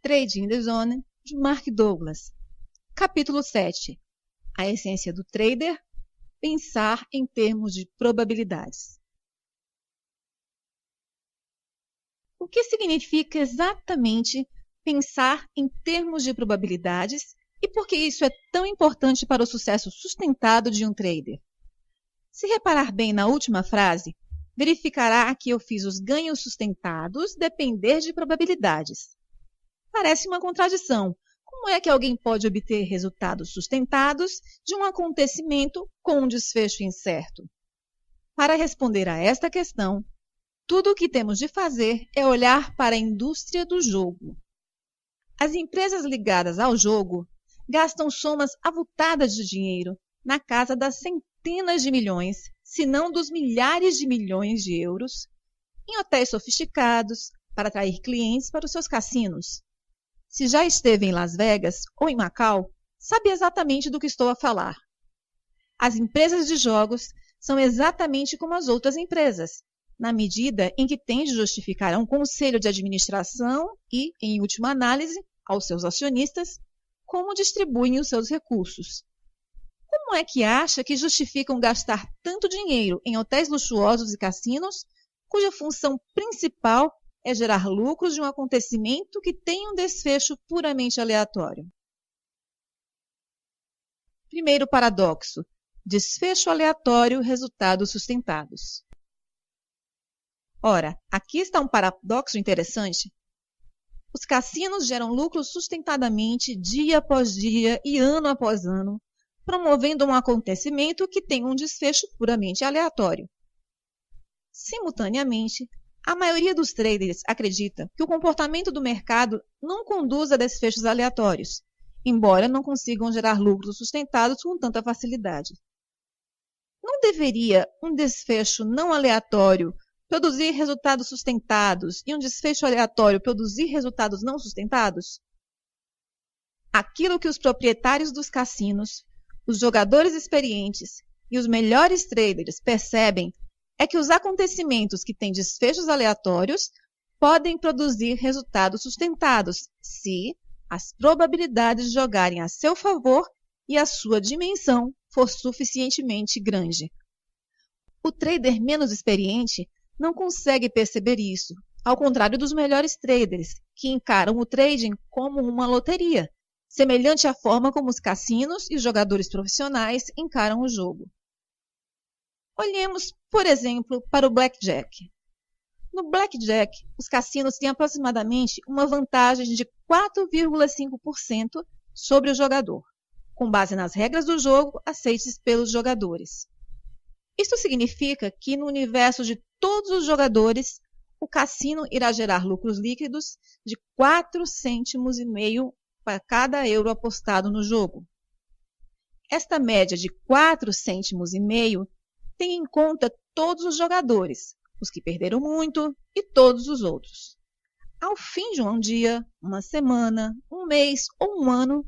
Trading the Zone, de Mark Douglas. Capítulo 7. A essência do trader: pensar em termos de probabilidades. O que significa exatamente pensar em termos de probabilidades e por que isso é tão importante para o sucesso sustentado de um trader? Se reparar bem na última frase, verificará que eu fiz os ganhos sustentados depender de probabilidades. Parece uma contradição. Como é que alguém pode obter resultados sustentados de um acontecimento com um desfecho incerto? Para responder a esta questão, tudo o que temos de fazer é olhar para a indústria do jogo. As empresas ligadas ao jogo gastam somas avultadas de dinheiro, na casa das centenas de milhões, se não dos milhares de milhões de euros, em hotéis sofisticados para atrair clientes para os seus cassinos. Se já esteve em Las Vegas ou em Macau, sabe exatamente do que estou a falar. As empresas de jogos são exatamente como as outras empresas, na medida em que têm de justificar a um conselho de administração e, em última análise, aos seus acionistas, como distribuem os seus recursos. Como é que acha que justificam gastar tanto dinheiro em hotéis luxuosos e cassinos, cuja função principal é gerar lucros de um acontecimento que tem um desfecho puramente aleatório? Primeiro paradoxo: desfecho aleatório, resultados sustentados. Ora, aqui está um paradoxo interessante. Os cassinos geram lucros sustentadamente dia após dia e ano após ano, promovendo um acontecimento que tem um desfecho puramente aleatório. Simultaneamente, a maioria dos traders acredita que o comportamento do mercado não conduz a desfechos aleatórios, embora não consigam gerar lucros sustentados com tanta facilidade. Não deveria um desfecho não aleatório produzir resultados sustentados e um desfecho aleatório produzir resultados não sustentados? Aquilo que os proprietários dos cassinos, os jogadores experientes e os melhores traders percebem é que os acontecimentos que têm desfechos aleatórios podem produzir resultados sustentados se as probabilidades jogarem a seu favor e a sua dimensão for suficientemente grande. O trader menos experiente não consegue perceber isso, ao contrário dos melhores traders, que encaram o trading como uma loteria, semelhante à forma como os cassinos e os jogadores profissionais encaram o jogo. Olhemos, por exemplo, para o blackjack. No blackjack, os cassinos têm aproximadamente uma vantagem de 4,5% sobre o jogador, com base nas regras do jogo aceitas pelos jogadores. Isso significa que, no universo de todos os jogadores, o cassino irá gerar lucros líquidos de 4,5 cêntimos para cada euro apostado no jogo. Esta média de 4,5 cêntimos tem em conta todos os jogadores, os que perderam muito e todos os outros. Ao fim de um dia, uma semana, um mês ou um ano,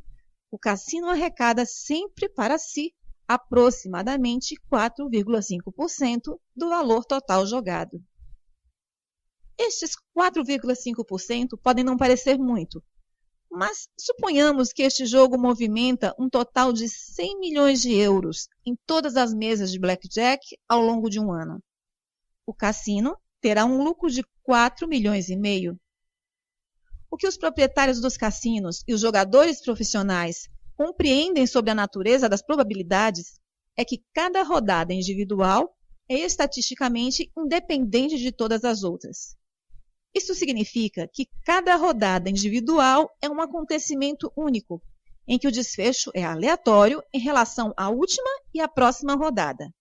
o cassino arrecada sempre para si aproximadamente 4,5% do valor total jogado. Estes 4,5% podem não parecer muito, mas suponhamos que este jogo movimenta um total de 100 milhões de euros em todas as mesas de blackjack ao longo de um ano. O cassino terá um lucro de 4,5 milhões. O que os proprietários dos cassinos e os jogadores profissionais compreendem sobre a natureza das probabilidades é que cada rodada individual é estatisticamente independente de todas as outras. Isso significa que cada rodada individual é um acontecimento único, em que o desfecho é aleatório em relação à última e à próxima rodada.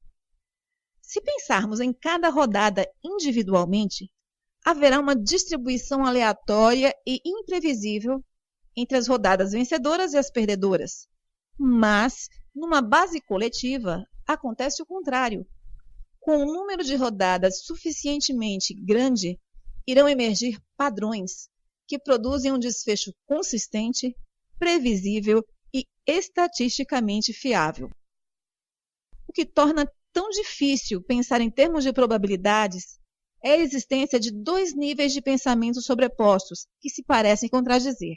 Se pensarmos em cada rodada individualmente, haverá uma distribuição aleatória e imprevisível entre as rodadas vencedoras e as perdedoras. Mas, numa base coletiva, acontece o contrário. Com um número de rodadas suficientemente grande, irão emergir padrões que produzem um desfecho consistente, previsível e estatisticamente fiável. O que torna tão difícil pensar em termos de probabilidades é a existência de dois níveis de pensamento sobrepostos que se parecem contradizer.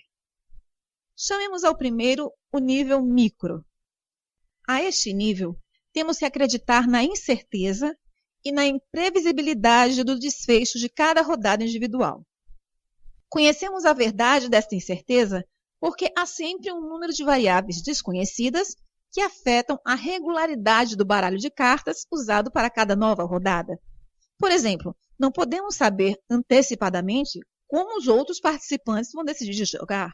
Chamemos ao primeiro o nível micro. A este nível, temos que acreditar na incerteza e na imprevisibilidade do desfecho de cada rodada individual. Conhecemos a verdade desta incerteza porque há sempre um número de variáveis desconhecidas que afetam a regularidade do baralho de cartas usado para cada nova rodada. Por exemplo, não podemos saber antecipadamente como os outros participantes vão decidir jogar,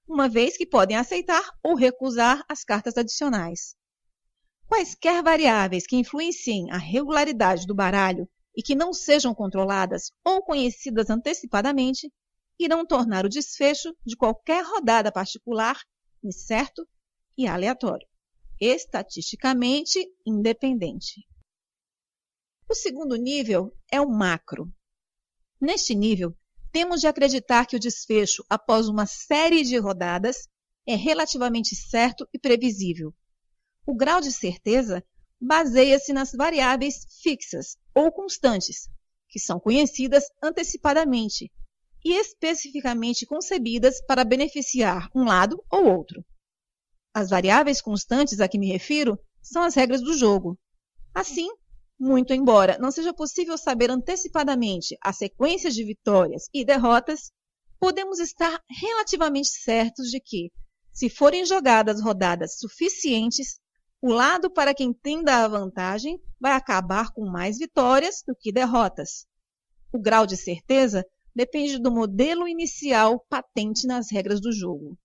uma vez que podem aceitar ou recusar as cartas adicionais. Quaisquer variáveis que influenciem a regularidade do baralho e que não sejam controladas ou conhecidas antecipadamente irão tornar o desfecho de qualquer rodada particular incerto e aleatório, estatisticamente independente. O segundo nível é o macro. Neste nível, temos de acreditar que o desfecho após uma série de rodadas é relativamente certo e previsível. O grau de certeza baseia-se nas variáveis fixas ou constantes, que são conhecidas antecipadamente e especificamente concebidas para beneficiar um lado ou outro. As variáveis constantes a que me refiro são as regras do jogo. Assim, muito embora não seja possível saber antecipadamente a sequência de vitórias e derrotas, podemos estar relativamente certos de que, se forem jogadas rodadas suficientes, o lado para quem tenda a vantagem vai acabar com mais vitórias do que derrotas. O grau de certeza depende do modelo inicial patente nas regras do jogo.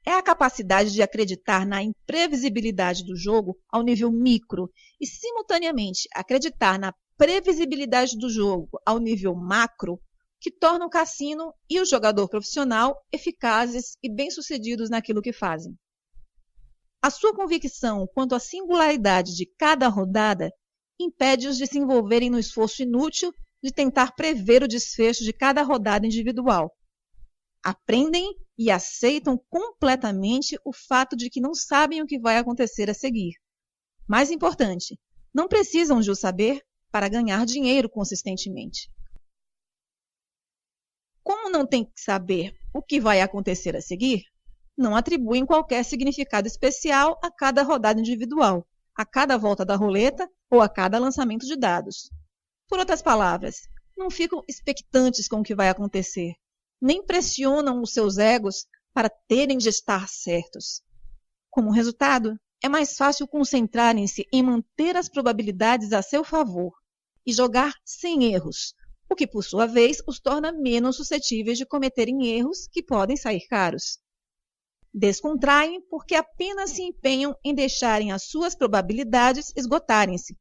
É a capacidade de acreditar na imprevisibilidade do jogo ao nível micro e, simultaneamente, acreditar na previsibilidade do jogo ao nível macro que torna o cassino e o jogador profissional eficazes e bem-sucedidos naquilo que fazem. A sua convicção quanto à singularidade de cada rodada impede-os de se envolverem no esforço inútil de tentar prever o desfecho de cada rodada individual. Aprendem e aceitam completamente o fato de que não sabem o que vai acontecer a seguir. Mais importante, não precisam de o saber para ganhar dinheiro consistentemente. Como não têm que saber o que vai acontecer a seguir, não atribuem qualquer significado especial a cada rodada individual, a cada volta da roleta ou a cada lançamento de dados. Por outras palavras, não ficam expectantes com o que vai acontecer, nem pressionam os seus egos para terem de estar certos. Como resultado, é mais fácil concentrarem-se em manter as probabilidades a seu favor e jogar sem erros, o que, por sua vez, os torna menos suscetíveis de cometerem erros que podem sair caros. Descontraem porque apenas se empenham em deixarem as suas probabilidades esgotarem-se,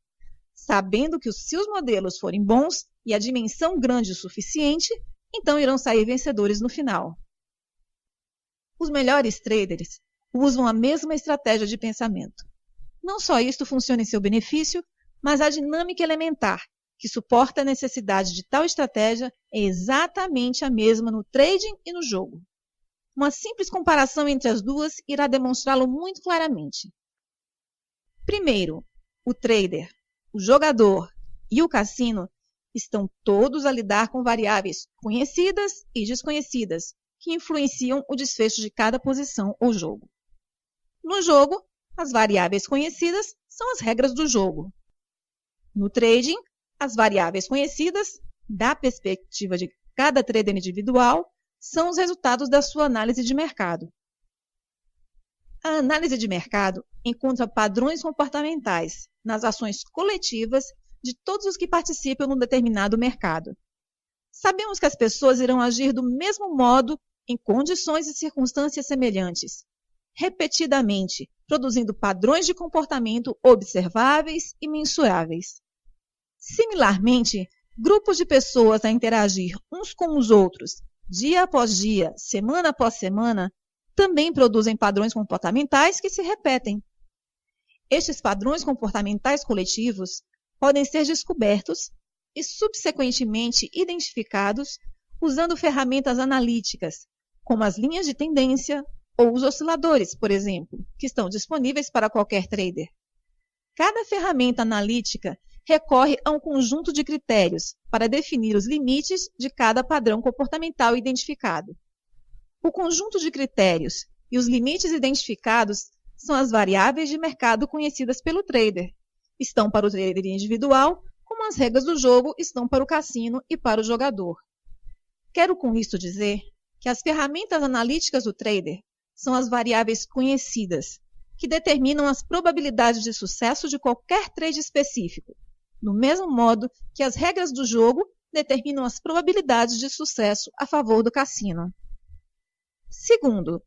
sabendo que se os modelos forem bons e a dimensão grande o suficiente, então irão sair vencedores no final. Os melhores traders usam a mesma estratégia de pensamento. Não só isto funciona em seu benefício, mas a dinâmica elementar que suporta a necessidade de tal estratégia é exatamente a mesma no trading e no jogo. Uma simples comparação entre as duas irá demonstrá-lo muito claramente. Primeiro, o trader, o jogador e o cassino estão todos a lidar com variáveis conhecidas e desconhecidas que influenciam o desfecho de cada posição ou jogo. No jogo, as variáveis conhecidas são as regras do jogo. No trading, as variáveis conhecidas, da perspectiva de cada trader individual, são os resultados da sua análise de mercado. A análise de mercado encontra padrões comportamentais nas ações coletivas de todos os que participam num determinado mercado. Sabemos que as pessoas irão agir do mesmo modo em condições e circunstâncias semelhantes, repetidamente, produzindo padrões de comportamento observáveis e mensuráveis. Similarmente, grupos de pessoas a interagir uns com os outros, dia após dia, semana após semana, também produzem padrões comportamentais que se repetem. Estes padrões comportamentais coletivos podem ser descobertos e subsequentemente identificados usando ferramentas analíticas, como as linhas de tendência ou os osciladores, por exemplo, que estão disponíveis para qualquer trader. Cada ferramenta analítica recorre a um conjunto de critérios para definir os limites de cada padrão comportamental identificado. O conjunto de critérios e os limites identificados são as variáveis de mercado conhecidas pelo trader. Estão para o trader individual, como as regras do jogo estão para o cassino e para o jogador. Quero com isso dizer que as ferramentas analíticas do trader são as variáveis conhecidas, que determinam as probabilidades de sucesso de qualquer trade específico, do mesmo modo que as regras do jogo determinam as probabilidades de sucesso a favor do cassino. Segundo,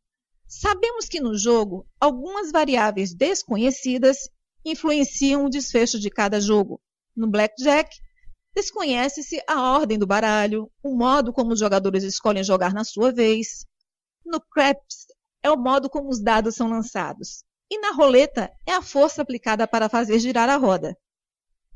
sabemos que no jogo algumas variáveis desconhecidas influenciam o desfecho de cada jogo. No blackjack, desconhece-se a ordem do baralho, o modo como os jogadores escolhem jogar na sua vez. No craps, é o modo como os dados são lançados. E na roleta, é a força aplicada para fazer girar a roda.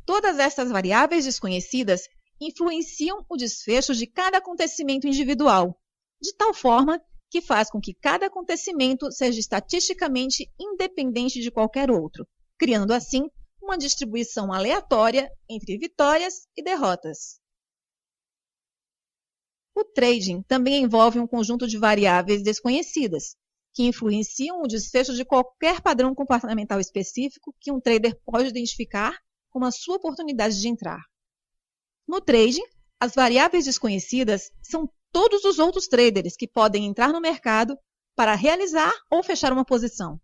Todas essas variáveis desconhecidas influenciam o desfecho de cada acontecimento individual, de tal forma que faz com que cada acontecimento seja estatisticamente independente de qualquer outro, criando assim uma distribuição aleatória entre vitórias e derrotas. O trading também envolve um conjunto de variáveis desconhecidas, que influenciam o desfecho de qualquer padrão comportamental específico que um trader pode identificar como a sua oportunidade de entrar. No trading, as variáveis desconhecidas são todos os outros traders que podem entrar no mercado para realizar ou fechar uma posição.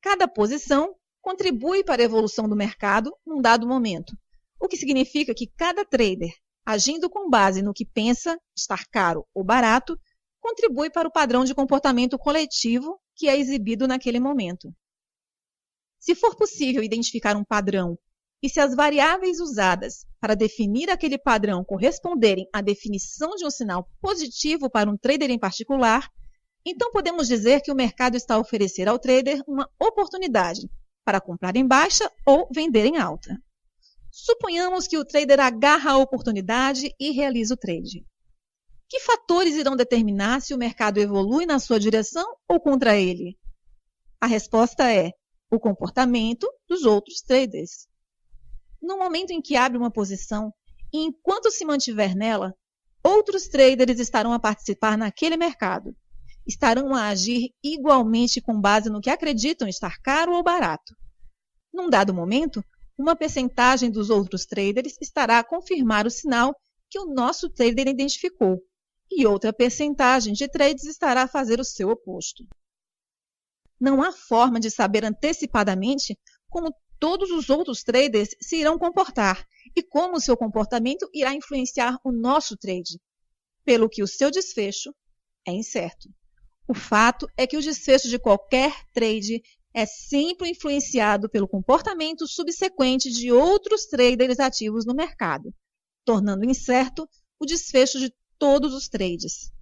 Cada posição contribui para a evolução do mercado num dado momento, o que significa que cada trader, agindo com base no que pensa estar caro ou barato, contribui para o padrão de comportamento coletivo que é exibido naquele momento. Se for possível identificar um padrão e se as variáveis usadas para definir aquele padrão corresponderem à definição de um sinal positivo para um trader em particular, então podemos dizer que o mercado está a oferecer ao trader uma oportunidade para comprar em baixa ou vender em alta. Suponhamos que o trader agarra a oportunidade e realiza o trade. Que fatores irão determinar se o mercado evolui na sua direção ou contra ele? A resposta é o comportamento dos outros traders. No momento em que abre uma posição e enquanto se mantiver nela, outros traders estarão a participar naquele mercado. Estarão a agir igualmente com base no que acreditam estar caro ou barato. Num dado momento, uma percentagem dos outros traders estará a confirmar o sinal que o nosso trader identificou, e outra percentagem de trades estará a fazer o seu oposto. Não há forma de saber antecipadamente como todos os outros traders se irão comportar e como o seu comportamento irá influenciar o nosso trade, pelo que o seu desfecho é incerto. O fato é que o desfecho de qualquer trade é sempre influenciado pelo comportamento subsequente de outros traders ativos no mercado, tornando incerto o desfecho de todos os trades.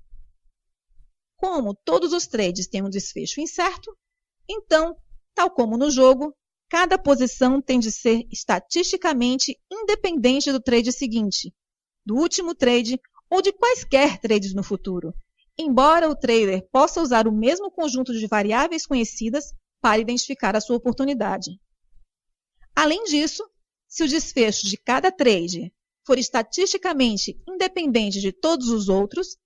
Como todos os trades têm um desfecho incerto, então, tal como no jogo, cada posição tem de ser estatisticamente independente do trade seguinte, do último trade ou de quaisquer trades no futuro, embora o trader possa usar o mesmo conjunto de variáveis conhecidas para identificar a sua oportunidade. Além disso, se o desfecho de cada trade for estatisticamente independente de todos os outros,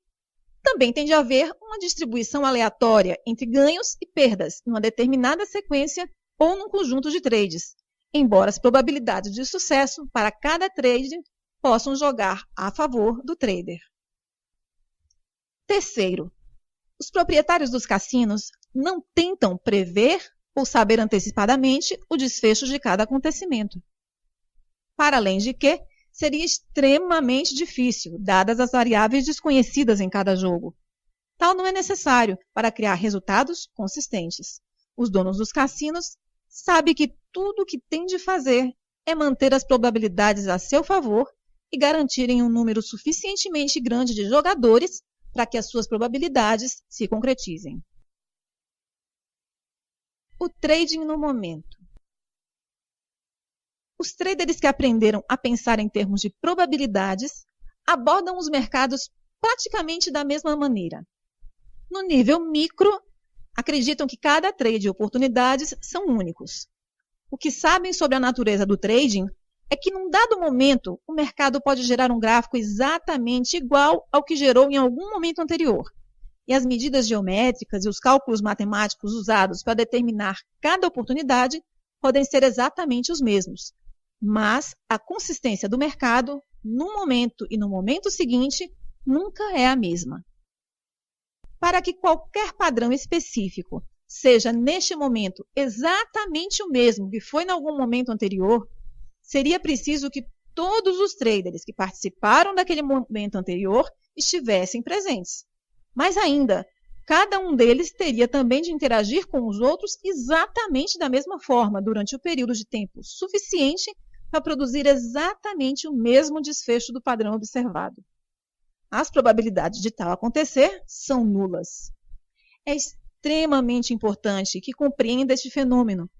também tem de haver uma distribuição aleatória entre ganhos e perdas em uma determinada sequência ou num conjunto de trades, embora as probabilidades de sucesso para cada trade possam jogar a favor do trader. Terceiro, os proprietários dos cassinos não tentam prever ou saber antecipadamente o desfecho de cada acontecimento. Para além de que, seria extremamente difícil, dadas as variáveis desconhecidas em cada jogo. Tal não é necessário para criar resultados consistentes. Os donos dos cassinos sabem que tudo o que têm de fazer é manter as probabilidades a seu favor e garantirem um número suficientemente grande de jogadores para que as suas probabilidades se concretizem. O trading no momento. Os traders que aprenderam a pensar em termos de probabilidades abordam os mercados praticamente da mesma maneira. No nível micro, acreditam que cada trade e oportunidades são únicos. O que sabem sobre a natureza do trading é que num dado momento o mercado pode gerar um gráfico exatamente igual ao que gerou em algum momento anterior. E as medidas geométricas e os cálculos matemáticos usados para determinar cada oportunidade podem ser exatamente os mesmos. Mas a consistência do mercado, num momento e no momento seguinte, nunca é a mesma. Para que qualquer padrão específico seja, neste momento, exatamente o mesmo que foi em algum momento anterior, seria preciso que todos os traders que participaram daquele momento anterior estivessem presentes. Mas ainda, cada um deles teria também de interagir com os outros exatamente da mesma forma durante o período de tempo suficiente para produzir exatamente o mesmo desfecho do padrão observado. As probabilidades de tal acontecer são nulas. É extremamente importante que compreenda este fenômeno,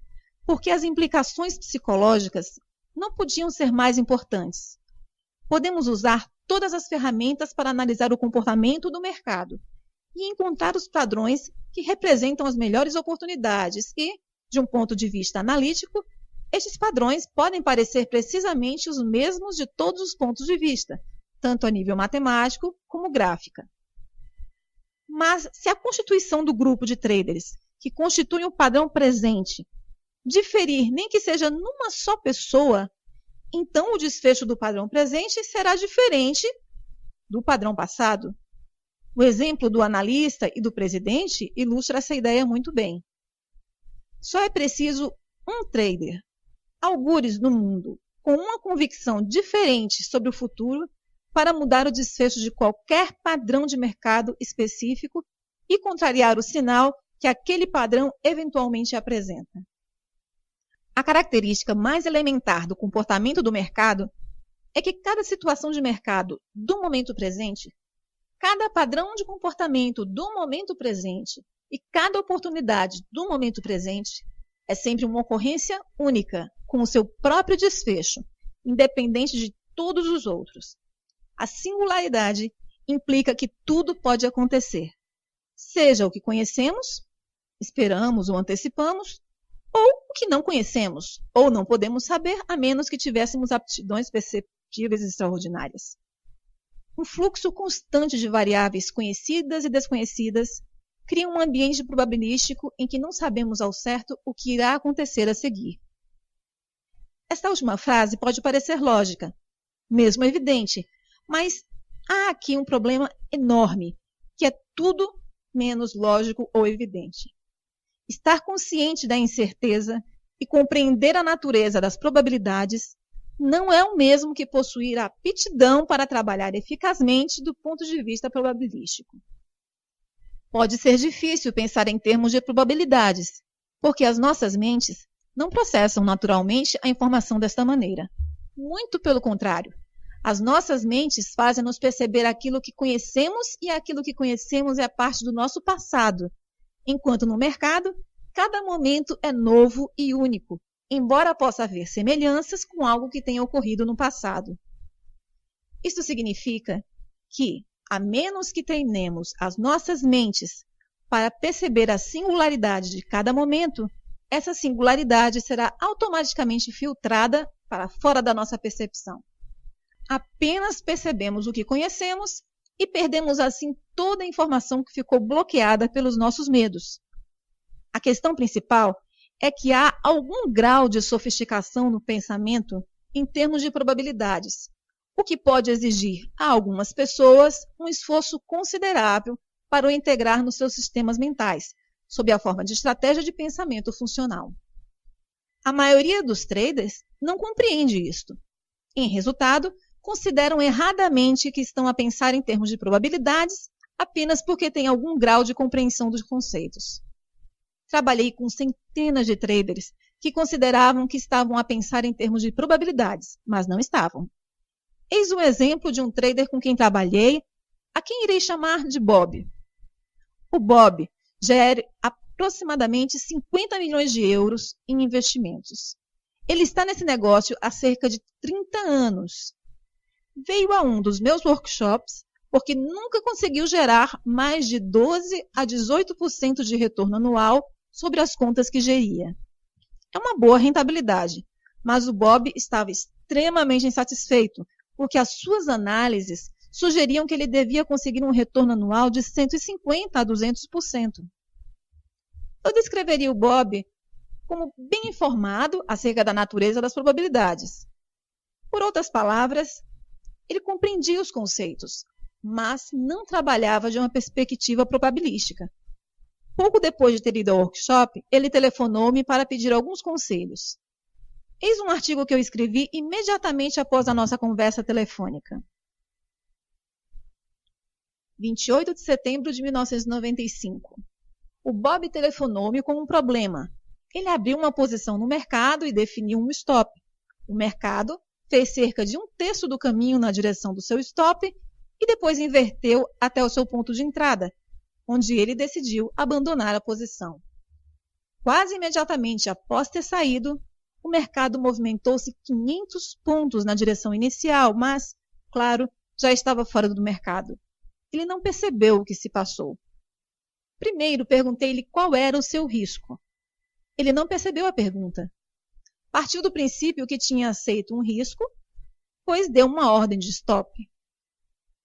porque as implicações psicológicas não podiam ser mais importantes. Podemos usar todas as ferramentas para analisar o comportamento do mercado e encontrar os padrões que representam as melhores oportunidades e, de um ponto de vista analítico, estes padrões podem parecer precisamente os mesmos de todos os pontos de vista, tanto a nível matemático como gráfica. Mas se a constituição do grupo de traders, que constitui um padrão presente, diferir nem que seja numa só pessoa, então o desfecho do padrão presente será diferente do padrão passado. O exemplo do analista e do presidente ilustra essa ideia muito bem. Só é preciso um trader, algures no mundo, com uma convicção diferente sobre o futuro para mudar o desfecho de qualquer padrão de mercado específico e contrariar o sinal que aquele padrão eventualmente apresenta. A característica mais elementar do comportamento do mercado é que cada situação de mercado do momento presente, cada padrão de comportamento do momento presente e cada oportunidade do momento presente é sempre uma ocorrência única, com o seu próprio desfecho, independente de todos os outros. A singularidade implica que tudo pode acontecer, seja o que conhecemos, esperamos ou antecipamos, ou o que não conhecemos, ou não podemos saber, a menos que tivéssemos aptidões perceptíveis extraordinárias. Um fluxo constante de variáveis conhecidas e desconhecidas cria um ambiente probabilístico em que não sabemos ao certo o que irá acontecer a seguir. Esta última frase pode parecer lógica, mesmo evidente, mas há aqui um problema enorme, que é tudo menos lógico ou evidente. Estar consciente da incerteza e compreender a natureza das probabilidades não é o mesmo que possuir a aptidão para trabalhar eficazmente do ponto de vista probabilístico. Pode ser difícil pensar em termos de probabilidades, porque as nossas mentes não processam naturalmente a informação desta maneira. Muito pelo contrário, as nossas mentes fazem-nos perceber aquilo que conhecemos e aquilo que conhecemos é parte do nosso passado, enquanto no mercado, cada momento é novo e único, embora possa haver semelhanças com algo que tenha ocorrido no passado. Isso significa que, a menos que treinemos as nossas mentes para perceber a singularidade de cada momento, essa singularidade será automaticamente filtrada para fora da nossa percepção. Apenas percebemos o que conhecemos e perdemos assim toda a informação que ficou bloqueada pelos nossos medos. A questão principal é que há algum grau de sofisticação no pensamento em termos de probabilidades, o que pode exigir a algumas pessoas um esforço considerável para o integrar nos seus sistemas mentais, sob a forma de estratégia de pensamento funcional. A maioria dos traders não compreende isto. Em resultado, consideram erradamente que estão a pensar em termos de probabilidades apenas porque têm algum grau de compreensão dos conceitos. Trabalhei com centenas de traders que consideravam que estavam a pensar em termos de probabilidades, mas não estavam. Eis um exemplo de um trader com quem trabalhei, a quem irei chamar de Bob. O Bob gera aproximadamente 50 milhões de euros em investimentos. Ele está nesse negócio há cerca de 30 anos. Veio a um dos meus workshops porque nunca conseguiu gerar mais de 12 a 18% de retorno anual sobre as contas que geria. É uma boa rentabilidade, mas o Bob estava extremamente insatisfeito, porque as suas análises sugeriam que ele devia conseguir um retorno anual de 150% a 200%. Eu descreveria o Bob como bem informado acerca da natureza das probabilidades. Por outras palavras, ele compreendia os conceitos, mas não trabalhava de uma perspectiva probabilística. Pouco depois de ter ido ao workshop, ele telefonou-me para pedir alguns conselhos. Eis um artigo que eu escrevi imediatamente após a nossa conversa telefônica. 28 de setembro de 1995. O Bob telefonou-me com um problema. Ele abriu uma posição no mercado e definiu um stop. O mercado fez cerca de 1/3 do caminho na direção do seu stop e depois inverteu até o seu ponto de entrada, onde ele decidiu abandonar a posição. Quase imediatamente após ter saído, o mercado movimentou-se 500 pontos na direção inicial, mas, claro, já estava fora do mercado. Ele não percebeu o que se passou. Primeiro perguntei-lhe qual era o seu risco. Ele não percebeu a pergunta. Partiu do princípio que tinha aceito um risco, pois deu uma ordem de stop.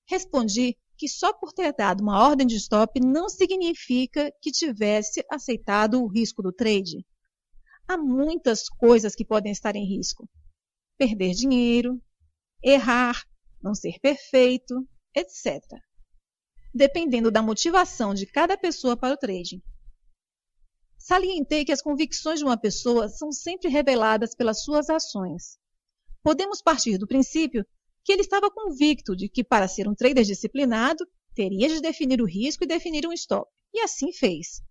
Respondi que só por ter dado uma ordem de stop não significa que tivesse aceitado o risco do trade. Há muitas coisas que podem estar em risco. Perder dinheiro, errar, não ser perfeito, etc. Dependendo da motivação de cada pessoa para o trading. Salientei que as convicções de uma pessoa são sempre reveladas pelas suas ações. Podemos partir do princípio que ele estava convicto de que, para ser um trader disciplinado, teria de definir o risco e definir um stop. E assim fez.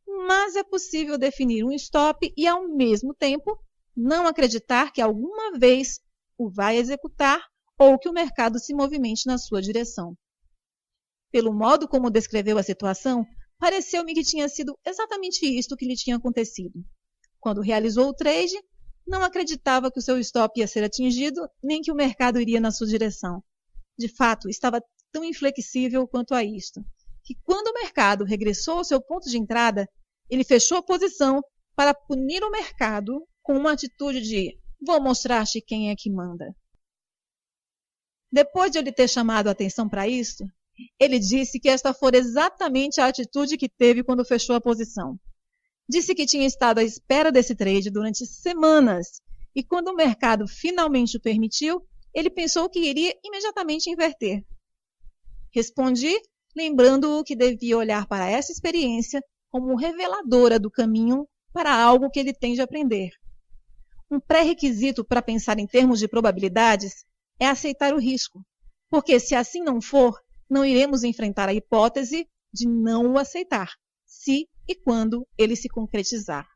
Mas é possível definir um stop e, ao mesmo tempo, não acreditar que alguma vez o vai executar ou que o mercado se movimente na sua direção. Pelo modo como descreveu a situação, pareceu-me que tinha sido exatamente isto que lhe tinha acontecido. Quando realizou o trade, não acreditava que o seu stop ia ser atingido, nem que o mercado iria na sua direção. De fato, estava tão inflexível quanto a isto, que quando o mercado regressou ao seu ponto de entrada, ele fechou a posição para punir o mercado com uma atitude de "vou mostrar-te quem é que manda". Depois de eu lhe ter chamado a atenção para isto, ele disse que esta fora exatamente a atitude que teve quando fechou a posição. Disse que tinha estado à espera desse trade durante semanas e quando o mercado finalmente o permitiu, ele pensou que iria imediatamente inverter. Respondi, lembrando-o que devia olhar para essa experiência como reveladora do caminho para algo que ele tem de aprender. Um pré-requisito para pensar em termos de probabilidades é aceitar o risco, porque se assim não for, não iremos enfrentar a hipótese de não o aceitar, se e quando ele se concretizar.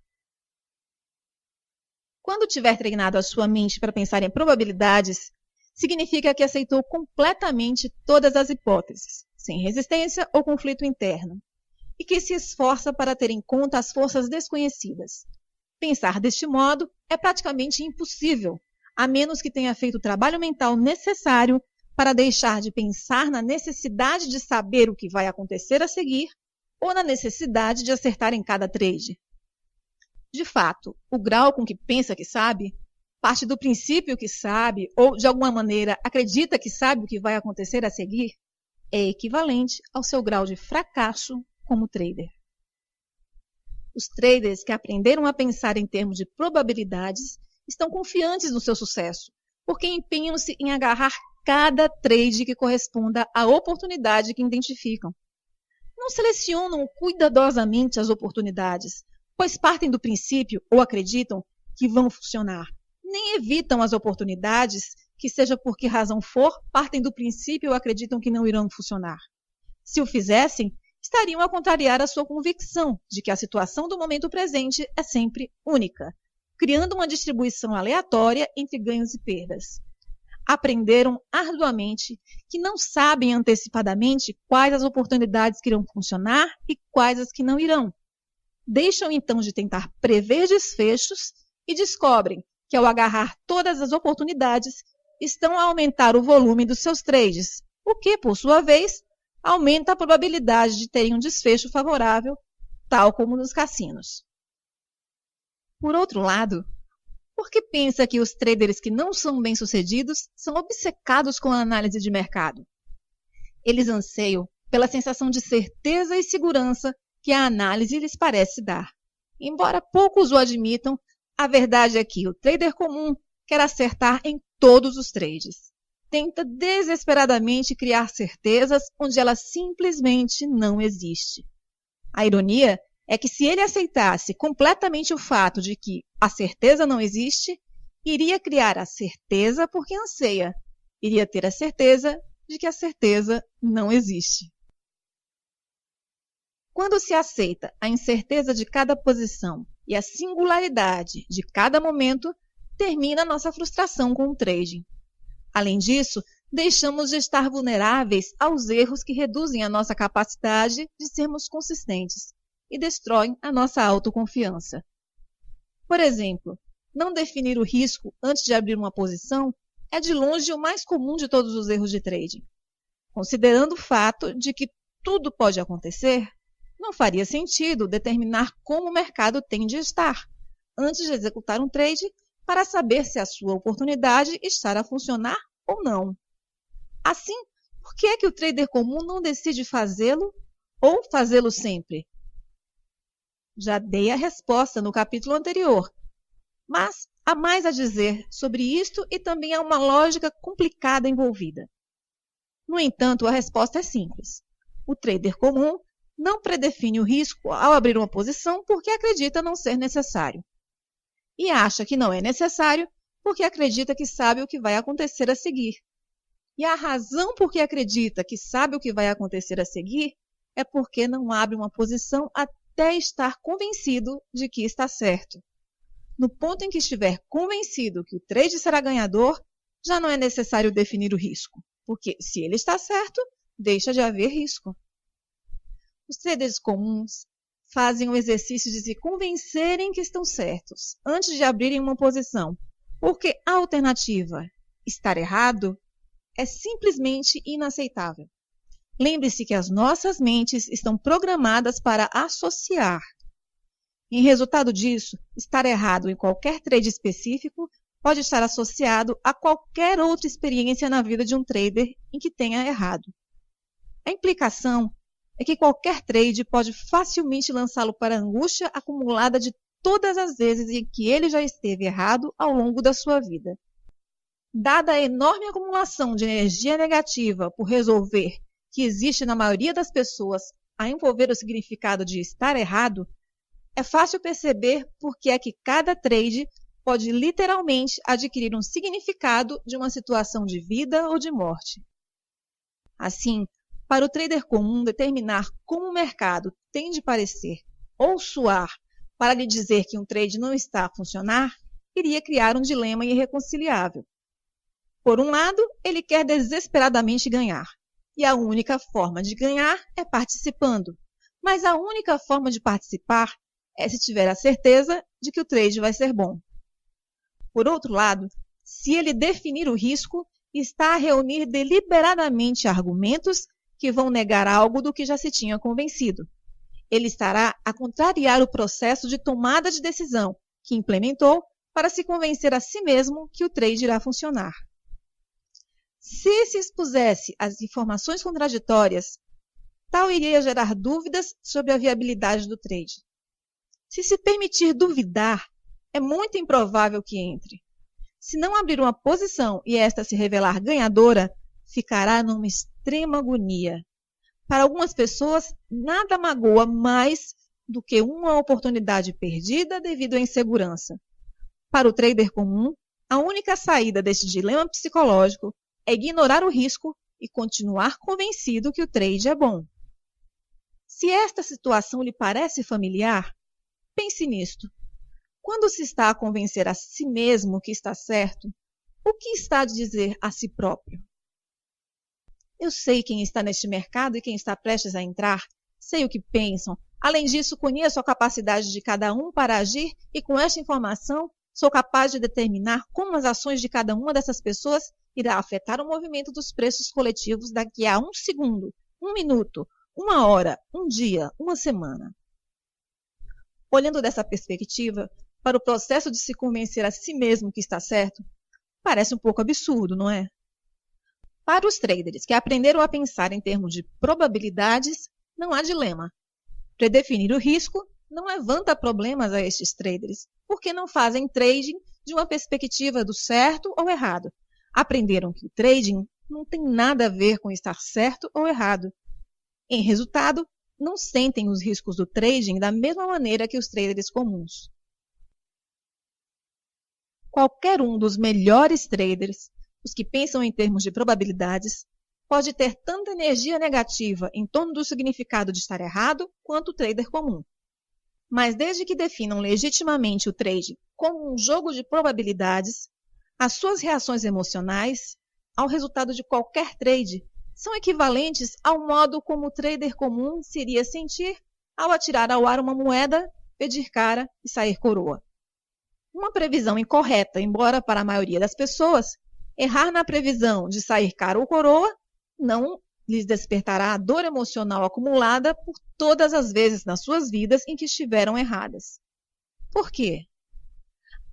Quando tiver treinado a sua mente para pensar em probabilidades, significa que aceitou completamente todas as hipóteses, sem resistência ou conflito interno, e que se esforça para ter em conta as forças desconhecidas. Pensar deste modo é praticamente impossível, a menos que tenha feito o trabalho mental necessário para deixar de pensar na necessidade de saber o que vai acontecer a seguir ou na necessidade de acertar em cada trade. De fato, o grau com que pensa que sabe, parte do princípio que sabe ou, de alguma maneira, acredita que sabe o que vai acontecer a seguir, é equivalente ao seu grau de fracasso como trader. Os traders que aprenderam a pensar em termos de probabilidades estão confiantes no seu sucesso, porque empenham-se em agarrar cada trade que corresponda à oportunidade que identificam. Não selecionam cuidadosamente as oportunidades, pois partem do princípio ou acreditam que vão funcionar. Nem evitam as oportunidades que, seja por que razão for, partem do princípio ou acreditam que não irão funcionar. Se o fizessem, estariam a contrariar a sua convicção de que a situação do momento presente é sempre única, criando uma distribuição aleatória entre ganhos e perdas. Aprenderam arduamente que não sabem antecipadamente quais as oportunidades que irão funcionar e quais as que não irão. Deixam então de tentar prever desfechos e descobrem que, ao agarrar todas as oportunidades, estão a aumentar o volume dos seus trades, o que, por sua vez, aumenta a probabilidade de terem um desfecho favorável, tal como nos cassinos. Por outro lado, Porque pensa que os traders que não são bem-sucedidos são obcecados com a análise de mercado. Eles anseiam pela sensação de certeza e segurança que a análise lhes parece dar. Embora poucos o admitam, a verdade é que o trader comum quer acertar em todos os trades. Tenta desesperadamente criar certezas onde ela simplesmente não existe. A ironia é que se ele aceitasse completamente o fato de que a certeza não existe, iria criar a certeza porque anseia. Iria ter a certeza de que a certeza não existe. Quando se aceita a incerteza de cada posição e a singularidade de cada momento, termina nossa frustração com o trading. Além disso, deixamos de estar vulneráveis aos erros que reduzem a nossa capacidade de sermos consistentes e destroem a nossa autoconfiança. Por exemplo, não definir o risco antes de abrir uma posição é de longe o mais comum de todos os erros de trading. Considerando o fato de que tudo pode acontecer, não faria sentido determinar como o mercado tem de estar antes de executar um trade para saber se a sua oportunidade está a funcionar ou não. Assim, por que é que o trader comum não decide fazê-lo ou fazê-lo sempre? Já dei a resposta no capítulo anterior, mas há mais a dizer sobre isto e também há uma lógica complicada envolvida. No entanto, a resposta é simples. O trader comum não predefine o risco ao abrir uma posição porque acredita não ser necessário. E acha que não é necessário porque acredita que sabe o que vai acontecer a seguir. E a razão por que acredita que sabe o que vai acontecer a seguir é porque não abre uma posição até estar convencido de que está certo. No ponto em que estiver convencido que o trade será ganhador, já não é necessário definir o risco, porque se ele está certo, deixa de haver risco. Os traders comuns fazem o exercício de se convencerem que estão certos antes de abrirem uma posição, porque a alternativa, estar errado, é simplesmente inaceitável. Lembre-se que as nossas mentes estão programadas para associar. Em resultado disso, estar errado em qualquer trade específico pode estar associado a qualquer outra experiência na vida de um trader em que tenha errado. A implicação é que qualquer trade pode facilmente lançá-lo para a angústia acumulada de todas as vezes em que ele já esteve errado ao longo da sua vida. Dada a enorme acumulação de energia negativa por resolver que existe na maioria das pessoas a envolver o significado de estar errado, é fácil perceber por que é que cada trade pode literalmente adquirir um significado de uma situação de vida ou de morte. Assim, para o trader comum determinar como o mercado tem de parecer ou soar para lhe dizer que um trade não está a funcionar, iria criar um dilema irreconciliável. Por um lado, ele quer desesperadamente ganhar, e a única forma de ganhar é participando. Mas a única forma de participar é se tiver a certeza de que o trade vai ser bom. Por outro lado, se ele definir o risco, está a reunir deliberadamente argumentos que vão negar algo do que já se tinha convencido. Ele estará a contrariar o processo de tomada de decisão que implementou para se convencer a si mesmo que o trade irá funcionar. Se expusesse às informações contraditórias, tal iria gerar dúvidas sobre a viabilidade do trade. Se permitir duvidar, é muito improvável que entre. Se não abrir uma posição e esta se revelar ganhadora, ficará numa extrema agonia. Para algumas pessoas, nada magoa mais do que uma oportunidade perdida devido à insegurança. Para o trader comum, a única saída deste dilema psicológico é ignorar o risco e continuar convencido que o trade é bom. Se esta situação lhe parece familiar, pense nisto. Quando se está a convencer a si mesmo que está certo, o que está a dizer a si próprio? Eu sei quem está neste mercado e quem está prestes a entrar, sei o que pensam. Além disso, conheço a capacidade de cada um para agir e com esta informação sou capaz de determinar como as ações de cada uma dessas pessoas irá afetar o movimento dos preços coletivos daqui a 1 segundo, 1 minuto, 1 hora, 1 dia, 1 semana. Olhando dessa perspectiva, para o processo de se convencer a si mesmo que está certo, parece um pouco absurdo, não é? Para os traders que aprenderam a pensar em termos de probabilidades, não há dilema. Predefinir o risco não levanta problemas a estes traders, porque não fazem trading de uma perspectiva do certo ou errado. Aprenderam que o trading não tem nada a ver com estar certo ou errado. Em resultado, não sentem os riscos do trading da mesma maneira que os traders comuns. Qualquer um dos melhores traders, os que pensam em termos de probabilidades, pode ter tanta energia negativa em torno do significado de estar errado quanto o trader comum. Mas desde que definam legitimamente o trade como um jogo de probabilidades, as suas reações emocionais ao resultado de qualquer trade são equivalentes ao modo como o trader comum se iria sentir ao atirar ao ar uma moeda, pedir cara e sair coroa. Uma previsão incorreta, embora para a maioria das pessoas, errar na previsão de sair cara ou coroa não lhes despertará a dor emocional acumulada por todas as vezes nas suas vidas em que estiveram erradas. Por quê?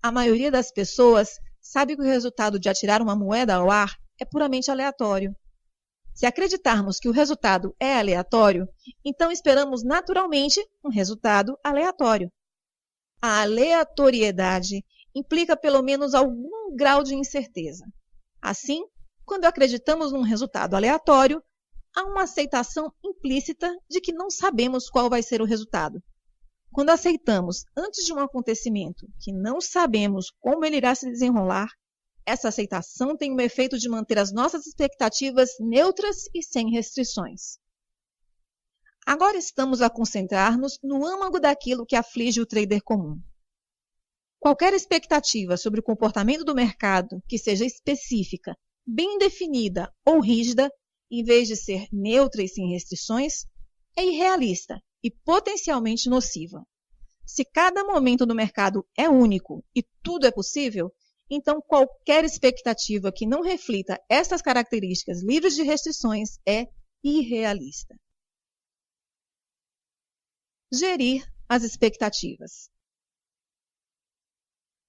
A maioria das pessoas sabe que o resultado de atirar uma moeda ao ar é puramente aleatório. Se acreditarmos que o resultado é aleatório, então esperamos naturalmente um resultado aleatório. A aleatoriedade implica pelo menos algum grau de incerteza. Assim, quando acreditamos num resultado aleatório, há uma aceitação implícita de que não sabemos qual vai ser o resultado. Quando aceitamos antes de um acontecimento que não sabemos como ele irá se desenrolar, essa aceitação tem o efeito de manter as nossas expectativas neutras e sem restrições. Agora estamos a concentrar-nos no âmago daquilo que aflige o trader comum. Qualquer expectativa sobre o comportamento do mercado que seja específica, bem definida ou rígida, em vez de ser neutra e sem restrições, é irrealista e potencialmente nociva. Se cada momento do mercado é único e tudo é possível, então qualquer expectativa que não reflita essas características livres de restrições é irrealista. Gerir as expectativas.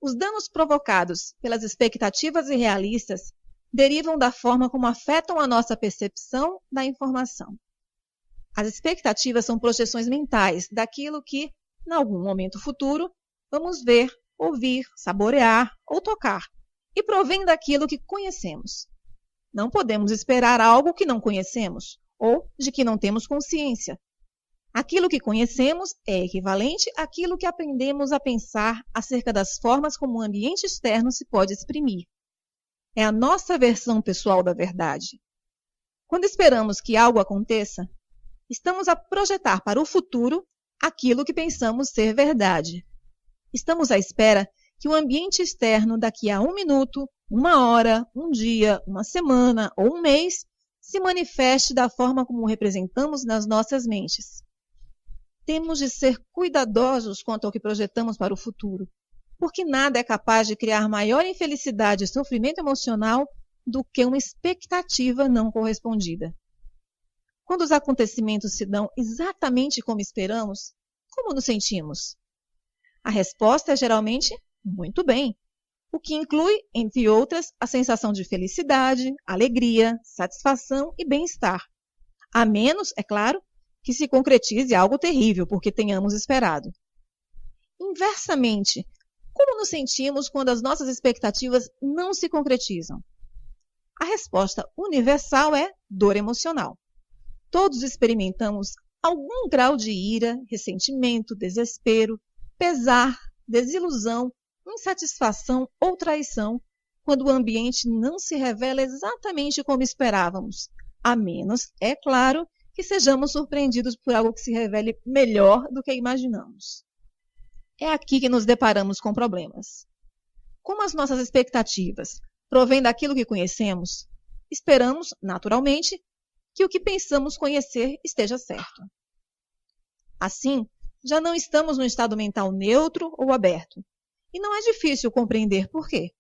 Os danos provocados pelas expectativas irrealistas derivam da forma como afetam a nossa percepção da informação. As expectativas são projeções mentais daquilo que, em algum momento futuro, vamos ver, ouvir, saborear ou tocar, e provém daquilo que conhecemos. Não podemos esperar algo que não conhecemos ou de que não temos consciência. Aquilo que conhecemos é equivalente àquilo que aprendemos a pensar acerca das formas como o ambiente externo se pode exprimir. É a nossa versão pessoal da verdade. Quando esperamos que algo aconteça, estamos a projetar para o futuro aquilo que pensamos ser verdade. Estamos à espera que o ambiente externo daqui a 1 minuto, 1 hora, 1 dia, 1 semana ou 1 mês se manifeste da forma como o representamos nas nossas mentes. Temos de ser cuidadosos quanto ao que projetamos para o futuro, porque nada é capaz de criar maior infelicidade e sofrimento emocional do que uma expectativa não correspondida. Quando os acontecimentos se dão exatamente como esperamos, como nos sentimos? A resposta é geralmente muito bem, o que inclui, entre outras, a sensação de felicidade, alegria, satisfação e bem-estar. A menos, é claro, que se concretize algo terrível, porque tenhamos esperado. Inversamente, como nos sentimos quando as nossas expectativas não se concretizam? A resposta universal é dor emocional. Todos experimentamos algum grau de ira, ressentimento, desespero, pesar, desilusão, insatisfação ou traição quando o ambiente não se revela exatamente como esperávamos, a menos, é claro, que sejamos surpreendidos por algo que se revele melhor do que imaginamos. É aqui que nos deparamos com problemas. Como as nossas expectativas provêm daquilo que conhecemos, esperamos, naturalmente, que o que pensamos conhecer esteja certo. Assim, já não estamos no estado mental neutro ou aberto, e não é difícil compreender por quê.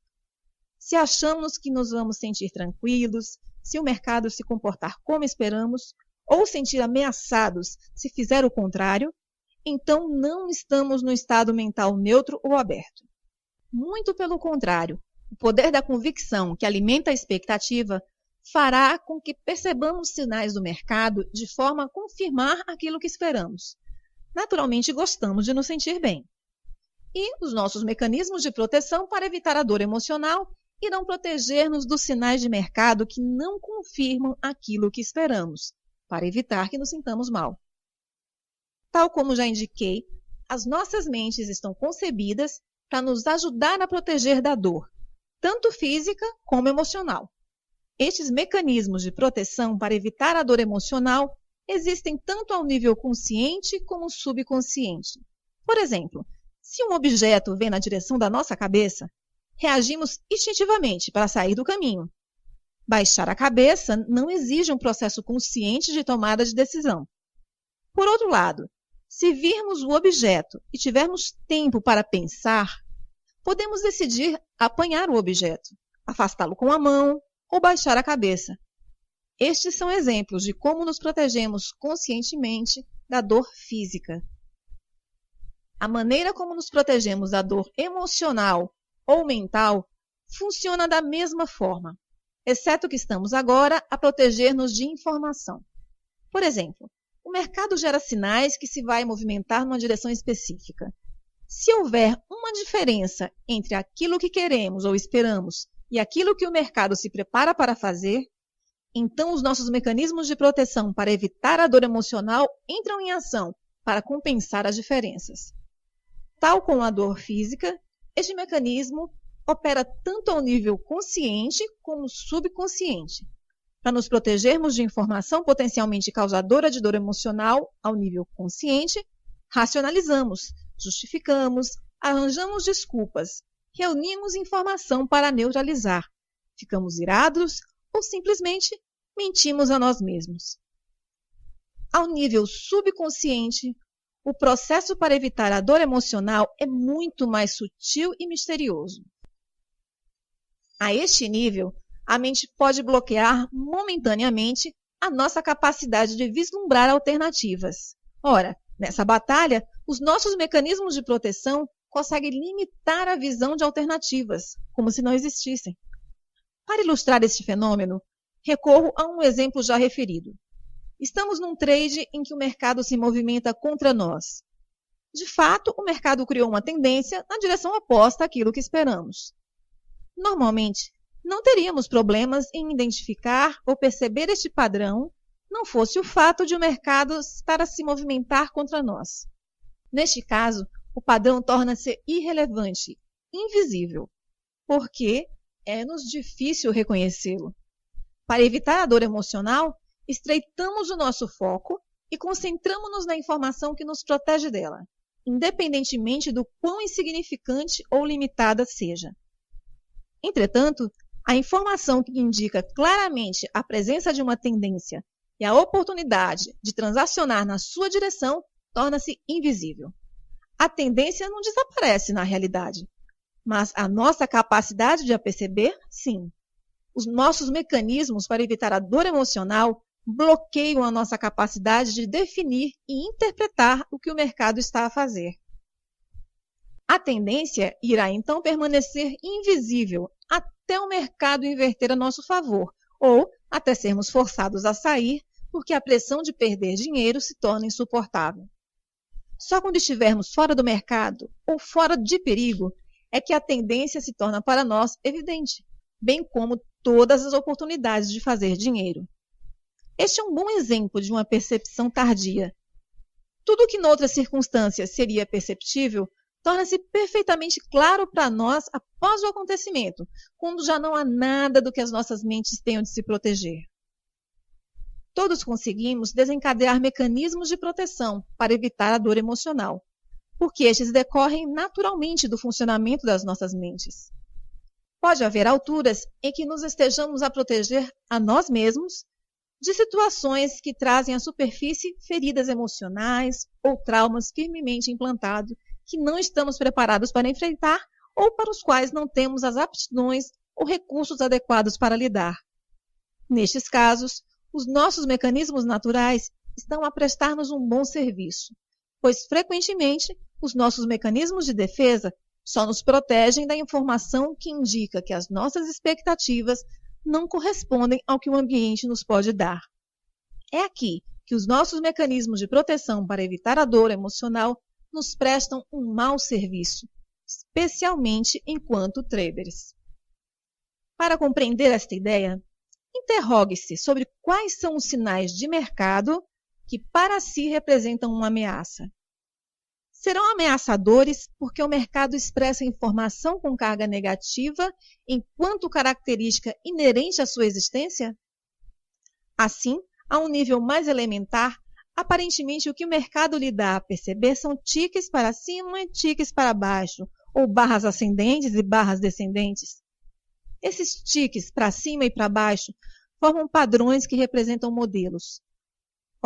Se achamos que nos vamos sentir tranquilos, se o mercado se comportar como esperamos, ou sentir ameaçados se fizer o contrário, então não estamos no estado mental neutro ou aberto. Muito pelo contrário, o poder da convicção que alimenta a expectativa fará com que percebamos sinais do mercado de forma a confirmar aquilo que esperamos. Naturalmente, gostamos de nos sentir bem. E os nossos mecanismos de proteção para evitar a dor emocional irão proteger-nos dos sinais de mercado que não confirmam aquilo que esperamos, para evitar que nos sintamos mal. Tal como já indiquei, as nossas mentes estão concebidas para nos ajudar a proteger da dor, tanto física como emocional. Estes mecanismos de proteção para evitar a dor emocional existem tanto ao nível consciente como subconsciente. Por exemplo, se um objeto vem na direção da nossa cabeça, reagimos instintivamente para sair do caminho. Baixar a cabeça não exige um processo consciente de tomada de decisão. Por outro lado, se virmos o objeto e tivermos tempo para pensar, podemos decidir apanhar o objeto, afastá-lo com a mão ou baixar a cabeça. Estes são exemplos de como nos protegemos conscientemente da dor física. A maneira como nos protegemos da dor emocional ou mental funciona da mesma forma, exceto que estamos agora a proteger-nos de informação. Por exemplo, o mercado gera sinais que se vai movimentar numa direção específica. Se houver uma diferença entre aquilo que queremos ou esperamos e aquilo que o mercado se prepara para fazer, então os nossos mecanismos de proteção para evitar a dor emocional entram em ação para compensar as diferenças. Tal como a dor física, este mecanismo opera tanto ao nível consciente como subconsciente. Para nos protegermos de informação potencialmente causadora de dor emocional ao nível consciente, racionalizamos, justificamos, arranjamos desculpas, reunimos informação para neutralizar, ficamos irados ou simplesmente mentimos a nós mesmos. Ao nível subconsciente, o processo para evitar a dor emocional é muito mais sutil e misterioso. A este nível, a mente pode bloquear momentaneamente a nossa capacidade de vislumbrar alternativas. Ora, nessa batalha, os nossos mecanismos de proteção conseguem limitar a visão de alternativas, como se não existissem. Para ilustrar este fenômeno, recorro a um exemplo já referido. Estamos num trade em que o mercado se movimenta contra nós. De fato, o mercado criou uma tendência na direção oposta àquilo que esperamos. Normalmente, não teríamos problemas em identificar ou perceber este padrão, não fosse o fato de o mercado estar a se movimentar contra nós. Neste caso, o padrão torna-se irrelevante, invisível, porque é-nos difícil reconhecê-lo. Para evitar a dor emocional, estreitamos o nosso foco e concentramos-nos na informação que nos protege dela, independentemente do quão insignificante ou limitada seja. Entretanto, a informação que indica claramente a presença de uma tendência e a oportunidade de transacionar na sua direção torna-se invisível. A tendência não desaparece na realidade, mas a nossa capacidade de a perceber, sim. Os nossos mecanismos para evitar a dor emocional bloqueiam a nossa capacidade de definir e interpretar o que o mercado está a fazer. A tendência irá então permanecer invisível até o mercado inverter a nosso favor, ou até sermos forçados a sair porque a pressão de perder dinheiro se torna insuportável. Só quando estivermos fora do mercado ou fora de perigo é que a tendência se torna para nós evidente, bem como todas as oportunidades de fazer dinheiro. Este é um bom exemplo de uma percepção tardia. Tudo que noutras circunstâncias seria perceptível torna-se perfeitamente claro para nós após o acontecimento, quando já não há nada do que as nossas mentes tenham de se proteger. Todos conseguimos desencadear mecanismos de proteção para evitar a dor emocional, porque estes decorrem naturalmente do funcionamento das nossas mentes. Pode haver alturas em que nos estejamos a proteger a nós mesmos de situações que trazem à superfície feridas emocionais ou traumas firmemente implantados que não estamos preparados para enfrentar ou para os quais não temos as aptidões ou recursos adequados para lidar. Nestes casos, os nossos mecanismos naturais estão a prestar-nos um bom serviço, pois frequentemente os nossos mecanismos de defesa só nos protegem da informação que indica que as nossas expectativas não correspondem ao que o ambiente nos pode dar. É aqui que os nossos mecanismos de proteção para evitar a dor emocional nos prestam um mau serviço, especialmente enquanto traders. Para compreender esta ideia, interrogue-se sobre quais são os sinais de mercado que para si representam uma ameaça. Serão ameaçadores porque o mercado expressa informação com carga negativa enquanto característica inerente à sua existência? Assim, a um nível mais elementar, aparentemente o que o mercado lhe dá a perceber são tiques para cima e tiques para baixo, ou barras ascendentes e barras descendentes. Esses tiques para cima e para baixo formam padrões que representam modelos.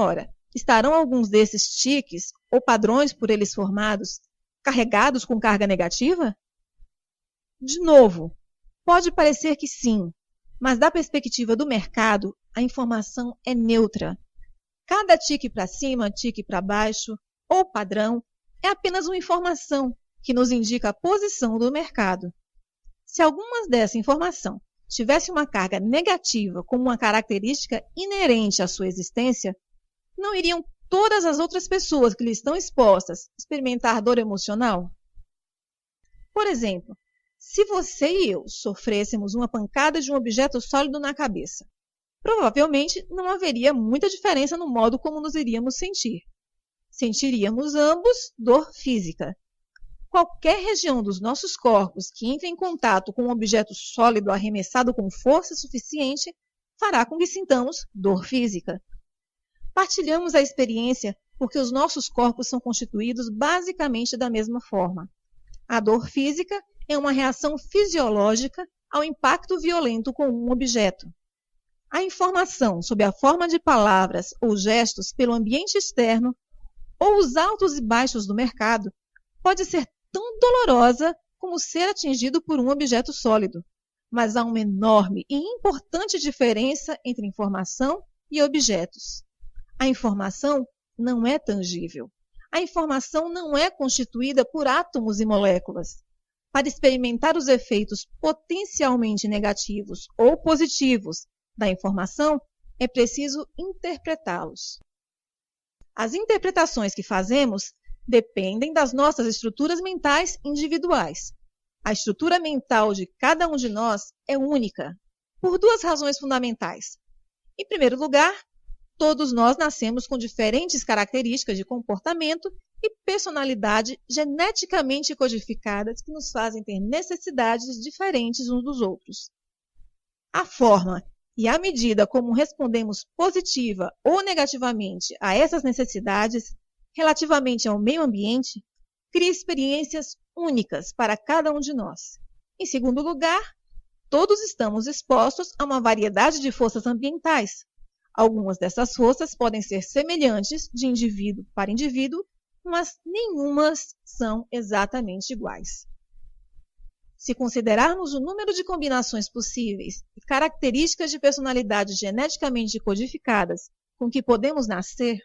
Ora, estarão alguns desses tiques, ou padrões por eles formados, carregados com carga negativa? De novo, pode parecer que sim, mas da perspectiva do mercado, a informação é neutra. Cada tique para cima, tique para baixo, ou padrão, é apenas uma informação que nos indica a posição do mercado. Se alguma dessa informação tivesse uma carga negativa como uma característica inerente à sua existência, não iriam todas as outras pessoas que lhe estão expostas experimentar dor emocional? Por exemplo, se você e eu sofrêssemos uma pancada de um objeto sólido na cabeça, provavelmente não haveria muita diferença no modo como nos iríamos sentir. Sentiríamos ambos dor física. Qualquer região dos nossos corpos que entre em contato com um objeto sólido arremessado com força suficiente fará com que sintamos dor física. Partilhamos a experiência porque os nossos corpos são constituídos basicamente da mesma forma. A dor física é uma reação fisiológica ao impacto violento com um objeto. A informação sob a forma de palavras ou gestos pelo ambiente externo ou os altos e baixos do mercado pode ser tão dolorosa como ser atingido por um objeto sólido, mas há uma enorme e importante diferença entre informação e objetos. A informação não é tangível. A informação não é constituída por átomos e moléculas. Para experimentar os efeitos potencialmente negativos ou positivos da informação, é preciso interpretá-los. As interpretações que fazemos dependem das nossas estruturas mentais individuais. A estrutura mental de cada um de nós é única, por duas razões fundamentais. Em primeiro lugar, todos nós nascemos com diferentes características de comportamento e personalidade geneticamente codificadas que nos fazem ter necessidades diferentes uns dos outros. A forma e a medida como respondemos positiva ou negativamente a essas necessidades relativamente ao meio ambiente cria experiências únicas para cada um de nós. Em segundo lugar, todos estamos expostos a uma variedade de forças ambientais. Algumas dessas forças podem ser semelhantes de indivíduo para indivíduo, mas nenhumas são exatamente iguais. Se considerarmos o número de combinações possíveis e características de personalidade geneticamente codificadas com que podemos nascer,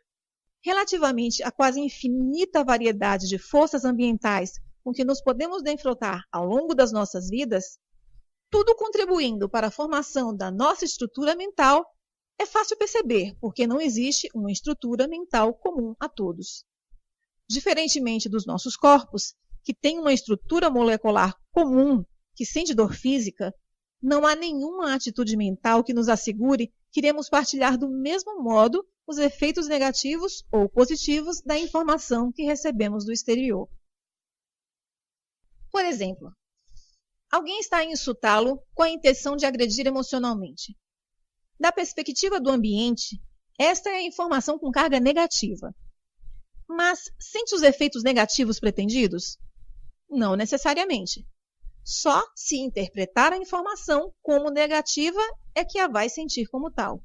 relativamente à quase infinita variedade de forças ambientais com que nos podemos defrontar ao longo das nossas vidas, tudo contribuindo para a formação da nossa estrutura mental, é fácil perceber porque não existe uma estrutura mental comum a todos. Diferentemente dos nossos corpos, que têm uma estrutura molecular comum que sente dor física, não há nenhuma atitude mental que nos assegure que iremos partilhar do mesmo modo os efeitos negativos ou positivos da informação que recebemos do exterior. Por exemplo, alguém está a insultá-lo com a intenção de agredir emocionalmente. Da perspectiva do ambiente, esta é a informação com carga negativa. Mas sente os efeitos negativos pretendidos? Não necessariamente. Só se interpretar a informação como negativa é que a vai sentir como tal.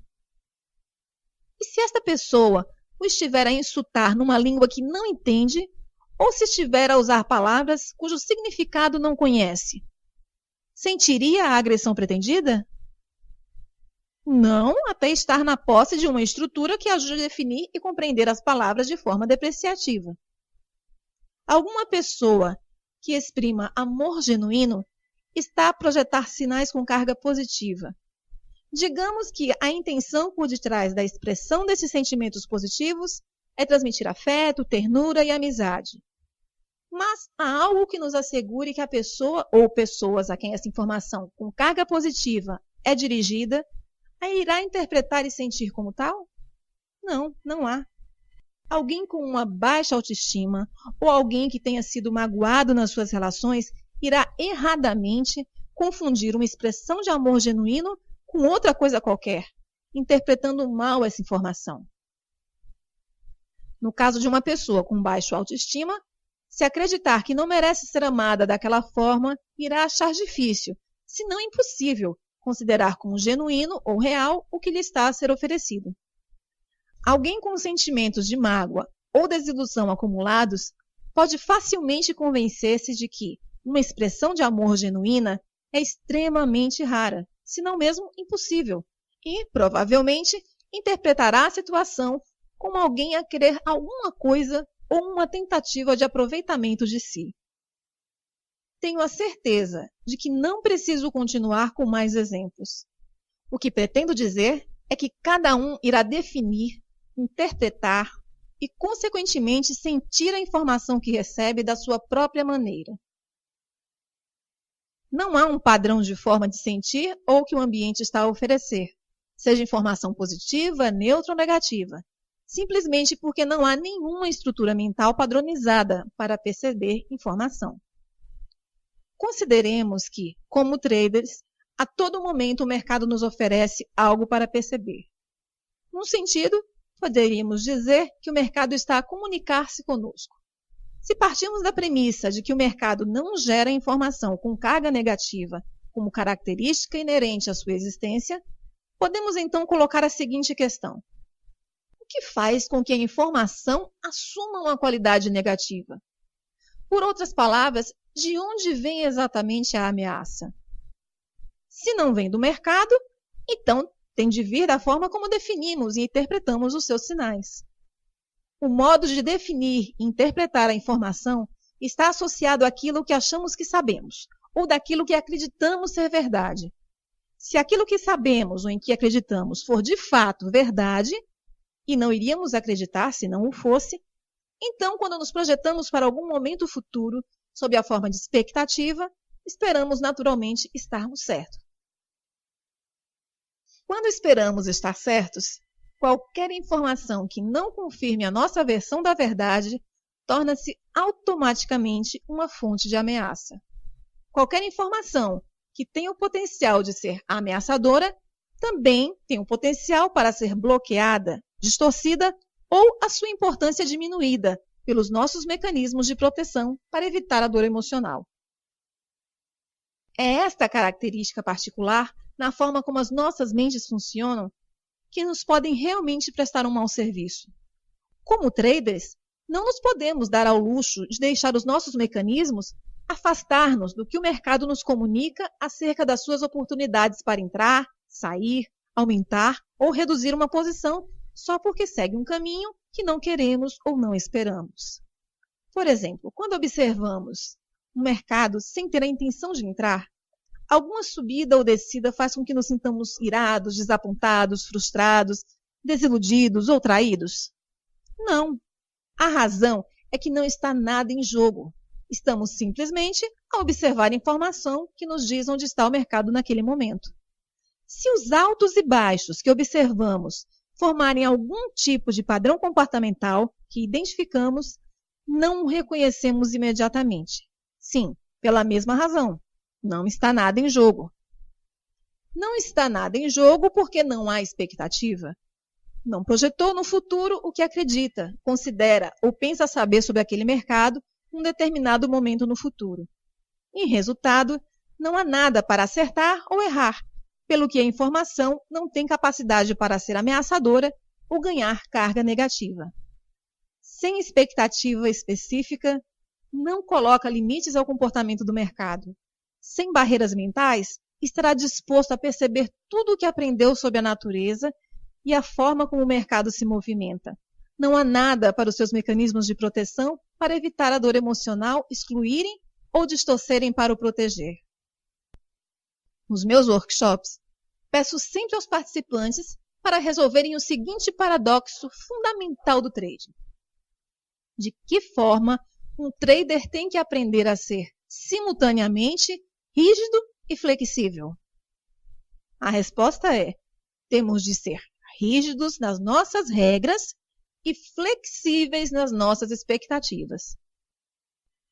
E se esta pessoa o estiver a insultar numa língua que não entende, ou se estiver a usar palavras cujo significado não conhece, sentiria a agressão pretendida? Não, até estar na posse de uma estrutura que ajude a definir e compreender as palavras de forma depreciativa. Alguma pessoa que exprima amor genuíno está a projetar sinais com carga positiva. Digamos que a intenção por detrás da expressão desses sentimentos positivos é transmitir afeto, ternura e amizade. Mas há algo que nos assegure que a pessoa ou pessoas a quem essa informação com carga positiva é dirigida a irá interpretar e sentir como tal? Não, não há. Alguém com uma baixa autoestima ou alguém que tenha sido magoado nas suas relações irá erradamente confundir uma expressão de amor genuíno com outra coisa qualquer, interpretando mal essa informação. No caso de uma pessoa com baixa autoestima, se acreditar que não merece ser amada daquela forma, irá achar difícil, se não impossível, considerar como genuíno ou real o que lhe está a ser oferecido. Alguém com sentimentos de mágoa ou desilusão acumulados pode facilmente convencer-se de que uma expressão de amor genuína é extremamente rara, se não mesmo impossível, e, provavelmente, interpretará a situação como alguém a querer alguma coisa ou uma tentativa de aproveitamento de si. Tenho a certeza de que não preciso continuar com mais exemplos. O que pretendo dizer é que cada um irá definir, interpretar e, consequentemente, sentir a informação que recebe da sua própria maneira. Não há um padrão de forma de sentir ou que o ambiente está a oferecer, seja informação positiva, neutra ou negativa, simplesmente porque não há nenhuma estrutura mental padronizada para perceber informação. Consideremos que, como traders, a todo momento o mercado nos oferece algo para perceber. Num sentido, poderíamos dizer que o mercado está a comunicar-se conosco. Se partirmos da premissa de que o mercado não gera informação com carga negativa como característica inerente à sua existência, podemos então colocar a seguinte questão: o que faz com que a informação assuma uma qualidade negativa? Por outras palavras, de onde vem exatamente a ameaça? Se não vem do mercado, então tem de vir da forma como definimos e interpretamos os seus sinais. O modo de definir e interpretar a informação está associado àquilo que achamos que sabemos, ou daquilo que acreditamos ser verdade. Se aquilo que sabemos ou em que acreditamos for de fato verdade, e não iríamos acreditar se não o fosse, então, quando nos projetamos para algum momento futuro, sob a forma de expectativa, esperamos naturalmente estarmos certos. Quando esperamos estar certos, qualquer informação que não confirme a nossa versão da verdade torna-se automaticamente uma fonte de ameaça. Qualquer informação que tenha o potencial de ser ameaçadora também tem o potencial para ser bloqueada, distorcida ou a sua importância diminuída pelos nossos mecanismos de proteção para evitar a dor emocional. É esta característica particular na forma como as nossas mentes funcionam que nos podem realmente prestar um mau serviço. Como traders, não nos podemos dar ao luxo de deixar os nossos mecanismos afastar-nos do que o mercado nos comunica acerca das suas oportunidades para entrar, sair, aumentar ou reduzir uma posição só porque segue um caminho que não queremos ou não esperamos. Por exemplo, quando observamos o mercado sem ter a intenção de entrar, alguma subida ou descida faz com que nos sintamos irados, desapontados, frustrados, desiludidos ou traídos? Não. A razão é que não está nada em jogo. Estamos simplesmente a observar a informação que nos diz onde está o mercado naquele momento. Se os altos e baixos que observamos formarem algum tipo de padrão comportamental que identificamos, não o reconhecemos imediatamente. Sim, pela mesma razão. Não está nada em jogo. Não está nada em jogo porque não há expectativa. Não projetou no futuro o que acredita, considera ou pensa saber sobre aquele mercado em um determinado momento no futuro. Em resultado, não há nada para acertar ou errar, pelo que a informação não tem capacidade para ser ameaçadora ou ganhar carga negativa. Sem expectativa específica, não coloca limites ao comportamento do mercado. Sem barreiras mentais, estará disposto a perceber tudo o que aprendeu sobre a natureza e a forma como o mercado se movimenta, Não há nada para os seus mecanismos de proteção para evitar a dor emocional excluírem ou distorcerem para o proteger. Nos meus workshops, peço sempre aos participantes para resolverem o seguinte paradoxo fundamental do trading. De que forma um trader tem que aprender a ser simultaneamente rígido e flexível? A resposta é: temos de ser rígidos nas nossas regras e flexíveis nas nossas expectativas.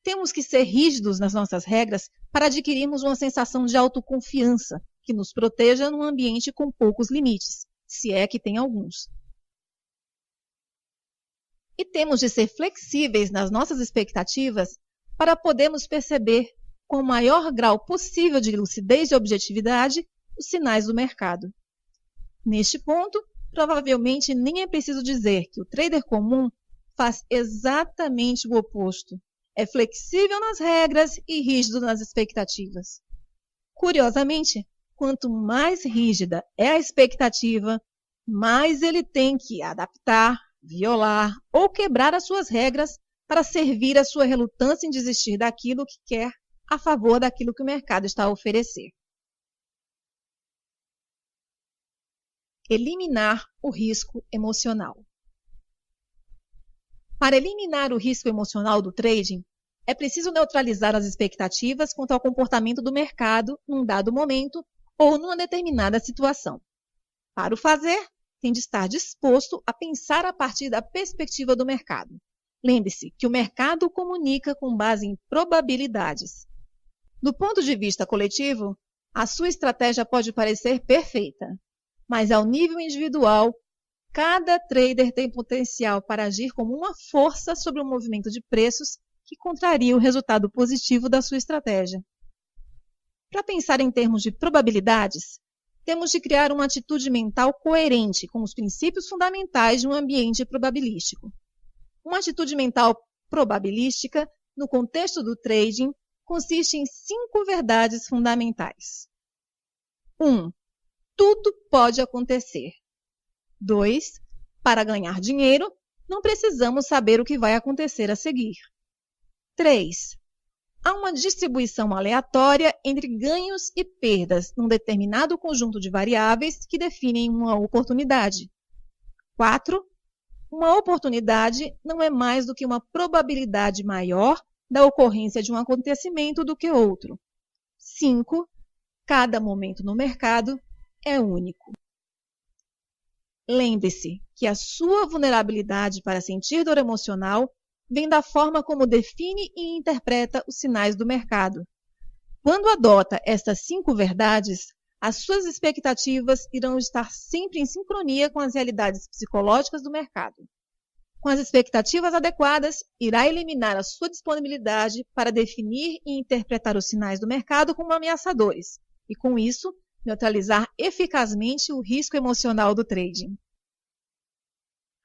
Temos que ser rígidos nas nossas regras para adquirirmos uma sensação de autoconfiança que nos proteja num ambiente com poucos limites, se é que tem alguns. E temos de ser flexíveis nas nossas expectativas para podermos perceber, com o maior grau possível de lucidez e objetividade, os sinais do mercado. Neste ponto, provavelmente nem é preciso dizer que o trader comum faz exatamente o oposto. É flexível nas regras e rígido nas expectativas. Curiosamente, quanto mais rígida é a expectativa, mais ele tem que adaptar, violar ou quebrar as suas regras para servir a sua relutância em desistir daquilo que quer a favor daquilo que o mercado está a oferecer. Eliminar o risco emocional. Para eliminar o risco emocional do trading, é preciso neutralizar as expectativas quanto ao comportamento do mercado num dado momento ou numa determinada situação. Para o fazer, tem de estar disposto a pensar a partir da perspectiva do mercado. Lembre-se que o mercado comunica com base em probabilidades. Do ponto de vista coletivo, a sua estratégia pode parecer perfeita, mas ao nível individual, cada trader tem potencial para agir como uma força sobre o movimento de preços que contraria o resultado positivo da sua estratégia. Para pensar em termos de probabilidades, temos de criar uma atitude mental coerente com os princípios fundamentais de um ambiente probabilístico. Uma atitude mental probabilística, no contexto do trading, consiste em 5 verdades fundamentais. 1. Tudo pode acontecer. 2. Para ganhar dinheiro, não precisamos saber o que vai acontecer a seguir. 3. Há uma distribuição aleatória entre ganhos e perdas num determinado conjunto de variáveis que definem uma oportunidade. 4. Uma oportunidade não é mais do que uma probabilidade maior da ocorrência de um acontecimento do que outro. 5. Cada momento no mercado é único. Lembre-se que a sua vulnerabilidade para sentir dor emocional vem da forma como define e interpreta os sinais do mercado. Quando adota estas 5 verdades, as suas expectativas irão estar sempre em sincronia com as realidades psicológicas do mercado. Com as expectativas adequadas, irá eliminar a sua disponibilidade para definir e interpretar os sinais do mercado como ameaçadores, e com isso, neutralizar eficazmente o risco emocional do trading.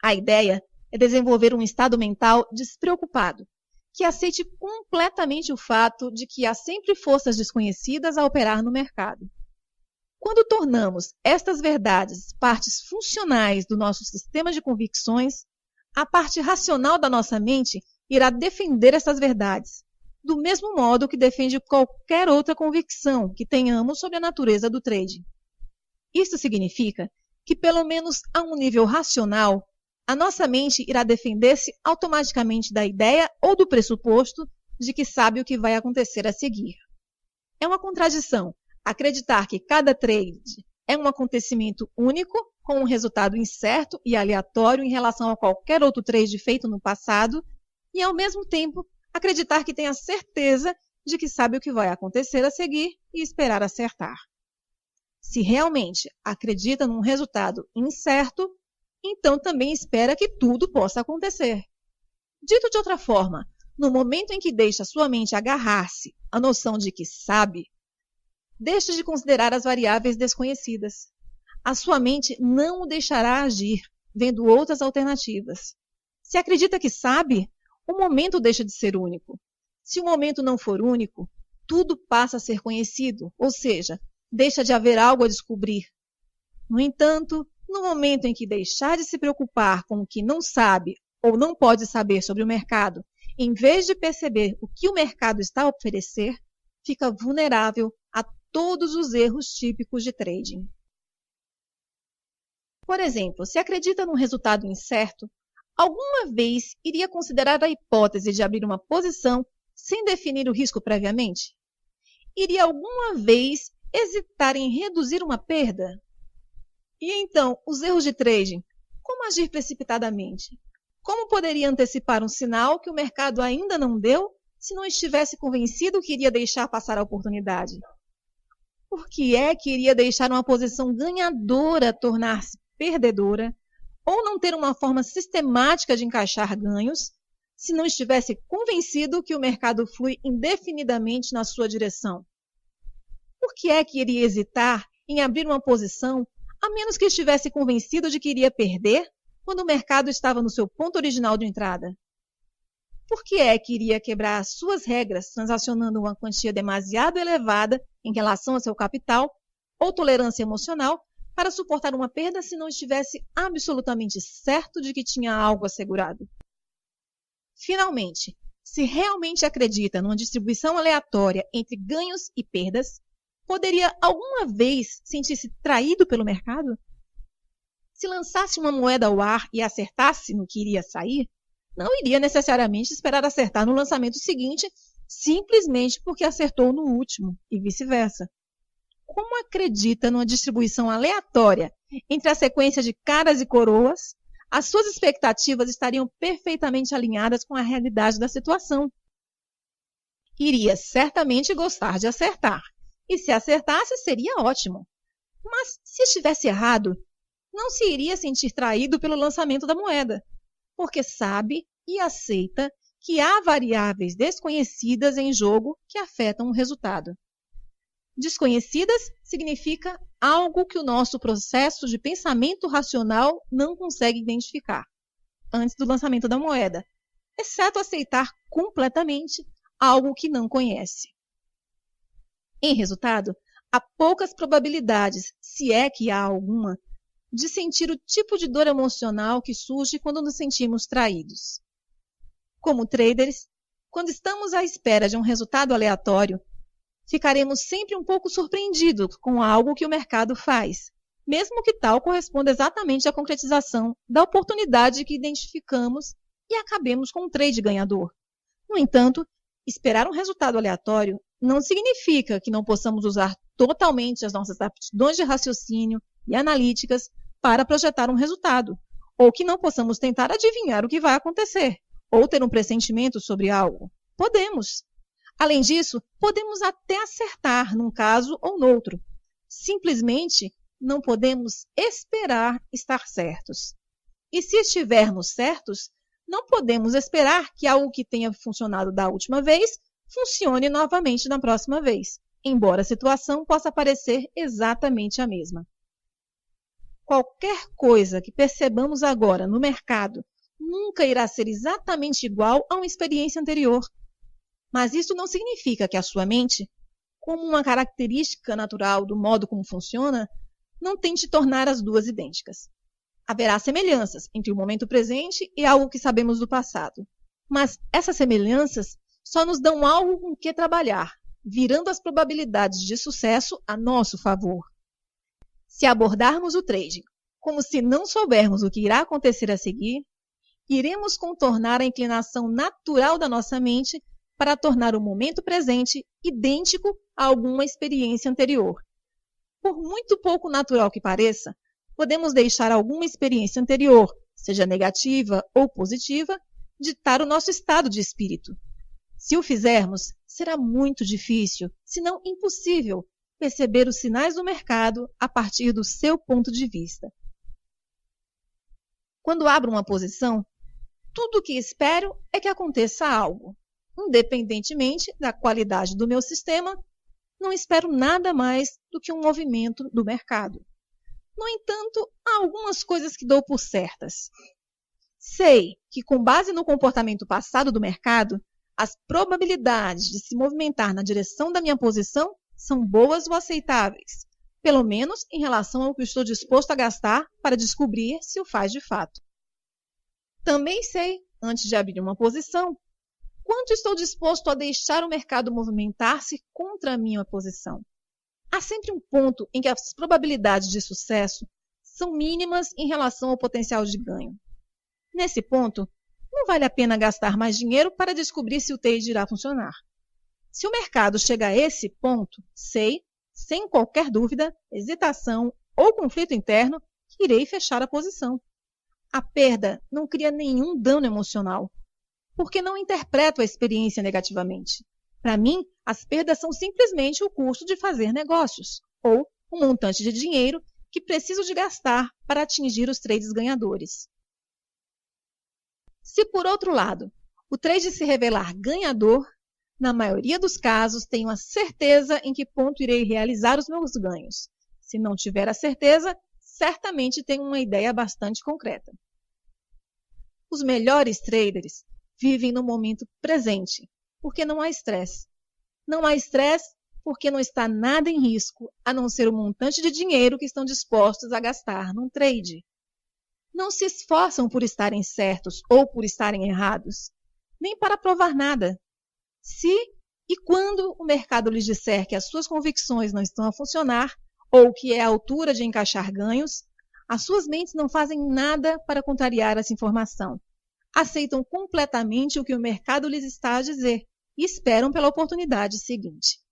A ideia é desenvolver um estado mental despreocupado, que aceite completamente o fato de que há sempre forças desconhecidas a operar no mercado. Quando tornamos estas verdades partes funcionais do nosso sistema de convicções, a parte racional da nossa mente irá defender essas verdades, do mesmo modo que defende qualquer outra convicção que tenhamos sobre a natureza do trading. Isso significa que, pelo menos a um nível racional, a nossa mente irá defender-se automaticamente da ideia ou do pressuposto de que sabe o que vai acontecer a seguir. É uma contradição acreditar que cada trade é um acontecimento único, com um resultado incerto e aleatório em relação a qualquer outro trade feito no passado, e ao mesmo tempo acreditar que tem a certeza de que sabe o que vai acontecer a seguir e esperar acertar. Se realmente acredita num resultado incerto, então também espera que tudo possa acontecer. Dito de outra forma, no momento em que deixa sua mente agarrar-se à noção de que sabe, deixa de considerar as variáveis desconhecidas. A sua mente não o deixará agir, vendo outras alternativas. Se acredita que sabe, o momento deixa de ser único. Se o momento não for único, tudo passa a ser conhecido, ou seja, deixa de haver algo a descobrir. No entanto, No momento em que deixar de se preocupar com o que não sabe ou não pode saber sobre o mercado, em vez de perceber o que o mercado está a oferecer, fica vulnerável a todos os erros típicos de trading. Por exemplo, se acredita num resultado incerto, alguma vez iria considerar a hipótese de abrir uma posição sem definir o risco previamente? Iria alguma vez hesitar em reduzir uma perda? E então, os erros de trading, como agir precipitadamente? Como poderia antecipar um sinal que o mercado ainda não deu se não estivesse convencido que iria deixar passar a oportunidade? Por que é que iria deixar uma posição ganhadora tornar-se perdedora ou não ter uma forma sistemática de encaixar ganhos se não estivesse convencido que o mercado flui indefinidamente na sua direção? Por que é que iria hesitar em abrir uma posição a menos que estivesse convencido de que iria perder quando o mercado estava no seu ponto original de entrada? Por que é que iria quebrar as suas regras transacionando uma quantia demasiado elevada em relação ao seu capital ou tolerância emocional para suportar uma perda se não estivesse absolutamente certo de que tinha algo assegurado? Finalmente, se realmente acredita numa distribuição aleatória entre ganhos e perdas, poderia alguma vez sentir-se traído pelo mercado? Se lançasse uma moeda ao ar e acertasse no que iria sair, não iria necessariamente esperar acertar no lançamento seguinte, simplesmente porque acertou no último, e vice-versa. Como acredita numa distribuição aleatória entre a sequência de caras e coroas, as suas expectativas estariam perfeitamente alinhadas com a realidade da situação. Iria certamente gostar de acertar, e se acertasse seria ótimo. Mas se estivesse errado, não se iria sentir traído pelo lançamento da moeda, porque sabe e aceita que há variáveis desconhecidas em jogo que afetam o resultado. Desconhecidas significa algo que o nosso processo de pensamento racional não consegue identificar antes do lançamento da moeda, exceto aceitar completamente algo que não conhece. Em resultado, há poucas probabilidades, se é que há alguma, de sentir o tipo de dor emocional que surge quando nos sentimos traídos. Como traders, quando estamos à espera de um resultado aleatório, ficaremos sempre um pouco surpreendidos com algo que o mercado faz, mesmo que tal corresponda exatamente à concretização da oportunidade que identificamos e acabemos com um trade ganhador. No entanto, esperar um resultado aleatório não significa que não possamos usar totalmente as nossas aptidões de raciocínio e analíticas para projetar um resultado, ou que não possamos tentar adivinhar o que vai acontecer, ou ter um pressentimento sobre algo. Podemos. Além disso, podemos até acertar num caso ou noutro. Simplesmente não podemos esperar estar certos. E se estivermos certos, não podemos esperar que algo que tenha funcionado da última vez funcione novamente na próxima vez, embora a situação possa parecer exatamente a mesma. Qualquer coisa que percebamos agora no mercado nunca irá ser exatamente igual a uma experiência anterior. Mas isso não significa que a sua mente, como uma característica natural do modo como funciona, não tente tornar as duas idênticas. Haverá semelhanças entre o momento presente e algo que sabemos do passado. Mas essas semelhanças só nos dão algo com que trabalhar, virando as probabilidades de sucesso a nosso favor. Se abordarmos o trading como se não soubermos o que irá acontecer a seguir, iremos contornar a inclinação natural da nossa mente para tornar o momento presente idêntico a alguma experiência anterior. Por muito pouco natural que pareça, podemos deixar alguma experiência anterior, seja negativa ou positiva, ditar o nosso estado de espírito. Se o fizermos, será muito difícil, se não impossível, perceber os sinais do mercado a partir do seu ponto de vista. Quando abro uma posição, tudo o que espero é que aconteça algo. Independentemente da qualidade do meu sistema, não espero nada mais do que um movimento do mercado. No entanto, há algumas coisas que dou por certas. Sei que, com base no comportamento passado do mercado, as probabilidades de se movimentar na direção da minha posição são boas ou aceitáveis, pelo menos em relação ao que estou disposto a gastar para descobrir se o faz de fato. Também sei, antes de abrir uma posição, quanto estou disposto a deixar o mercado movimentar-se contra a minha posição. Há sempre um ponto em que as probabilidades de sucesso são mínimas em relação ao potencial de ganho. Nesse ponto, não vale a pena gastar mais dinheiro para descobrir se o trade irá funcionar. Se o mercado chega a esse ponto, sei, sem qualquer dúvida, hesitação ou conflito interno, que irei fechar a posição. A perda não cria nenhum dano emocional, porque não interpreto a experiência negativamente. Para mim, as perdas são simplesmente o custo de fazer negócios, ou um montante de dinheiro que preciso de gastar para atingir os trades ganhadores. Se, por outro lado, o trade se revelar ganhador, na maioria dos casos tenho a certeza em que ponto irei realizar os meus ganhos. Se não tiver a certeza, certamente tenho uma ideia bastante concreta. Os melhores traders vivem no momento presente, porque não há estresse. Não há estresse porque não está nada em risco, a não ser o montante de dinheiro que estão dispostos a gastar num trade. Não se esforçam por estarem certos ou por estarem errados, nem para provar nada. Se e quando o mercado lhes disser que as suas convicções não estão a funcionar ou que é a altura de encaixar ganhos, as suas mentes não fazem nada para contrariar essa informação. Aceitam completamente o que o mercado lhes está a dizer e esperam pela oportunidade seguinte.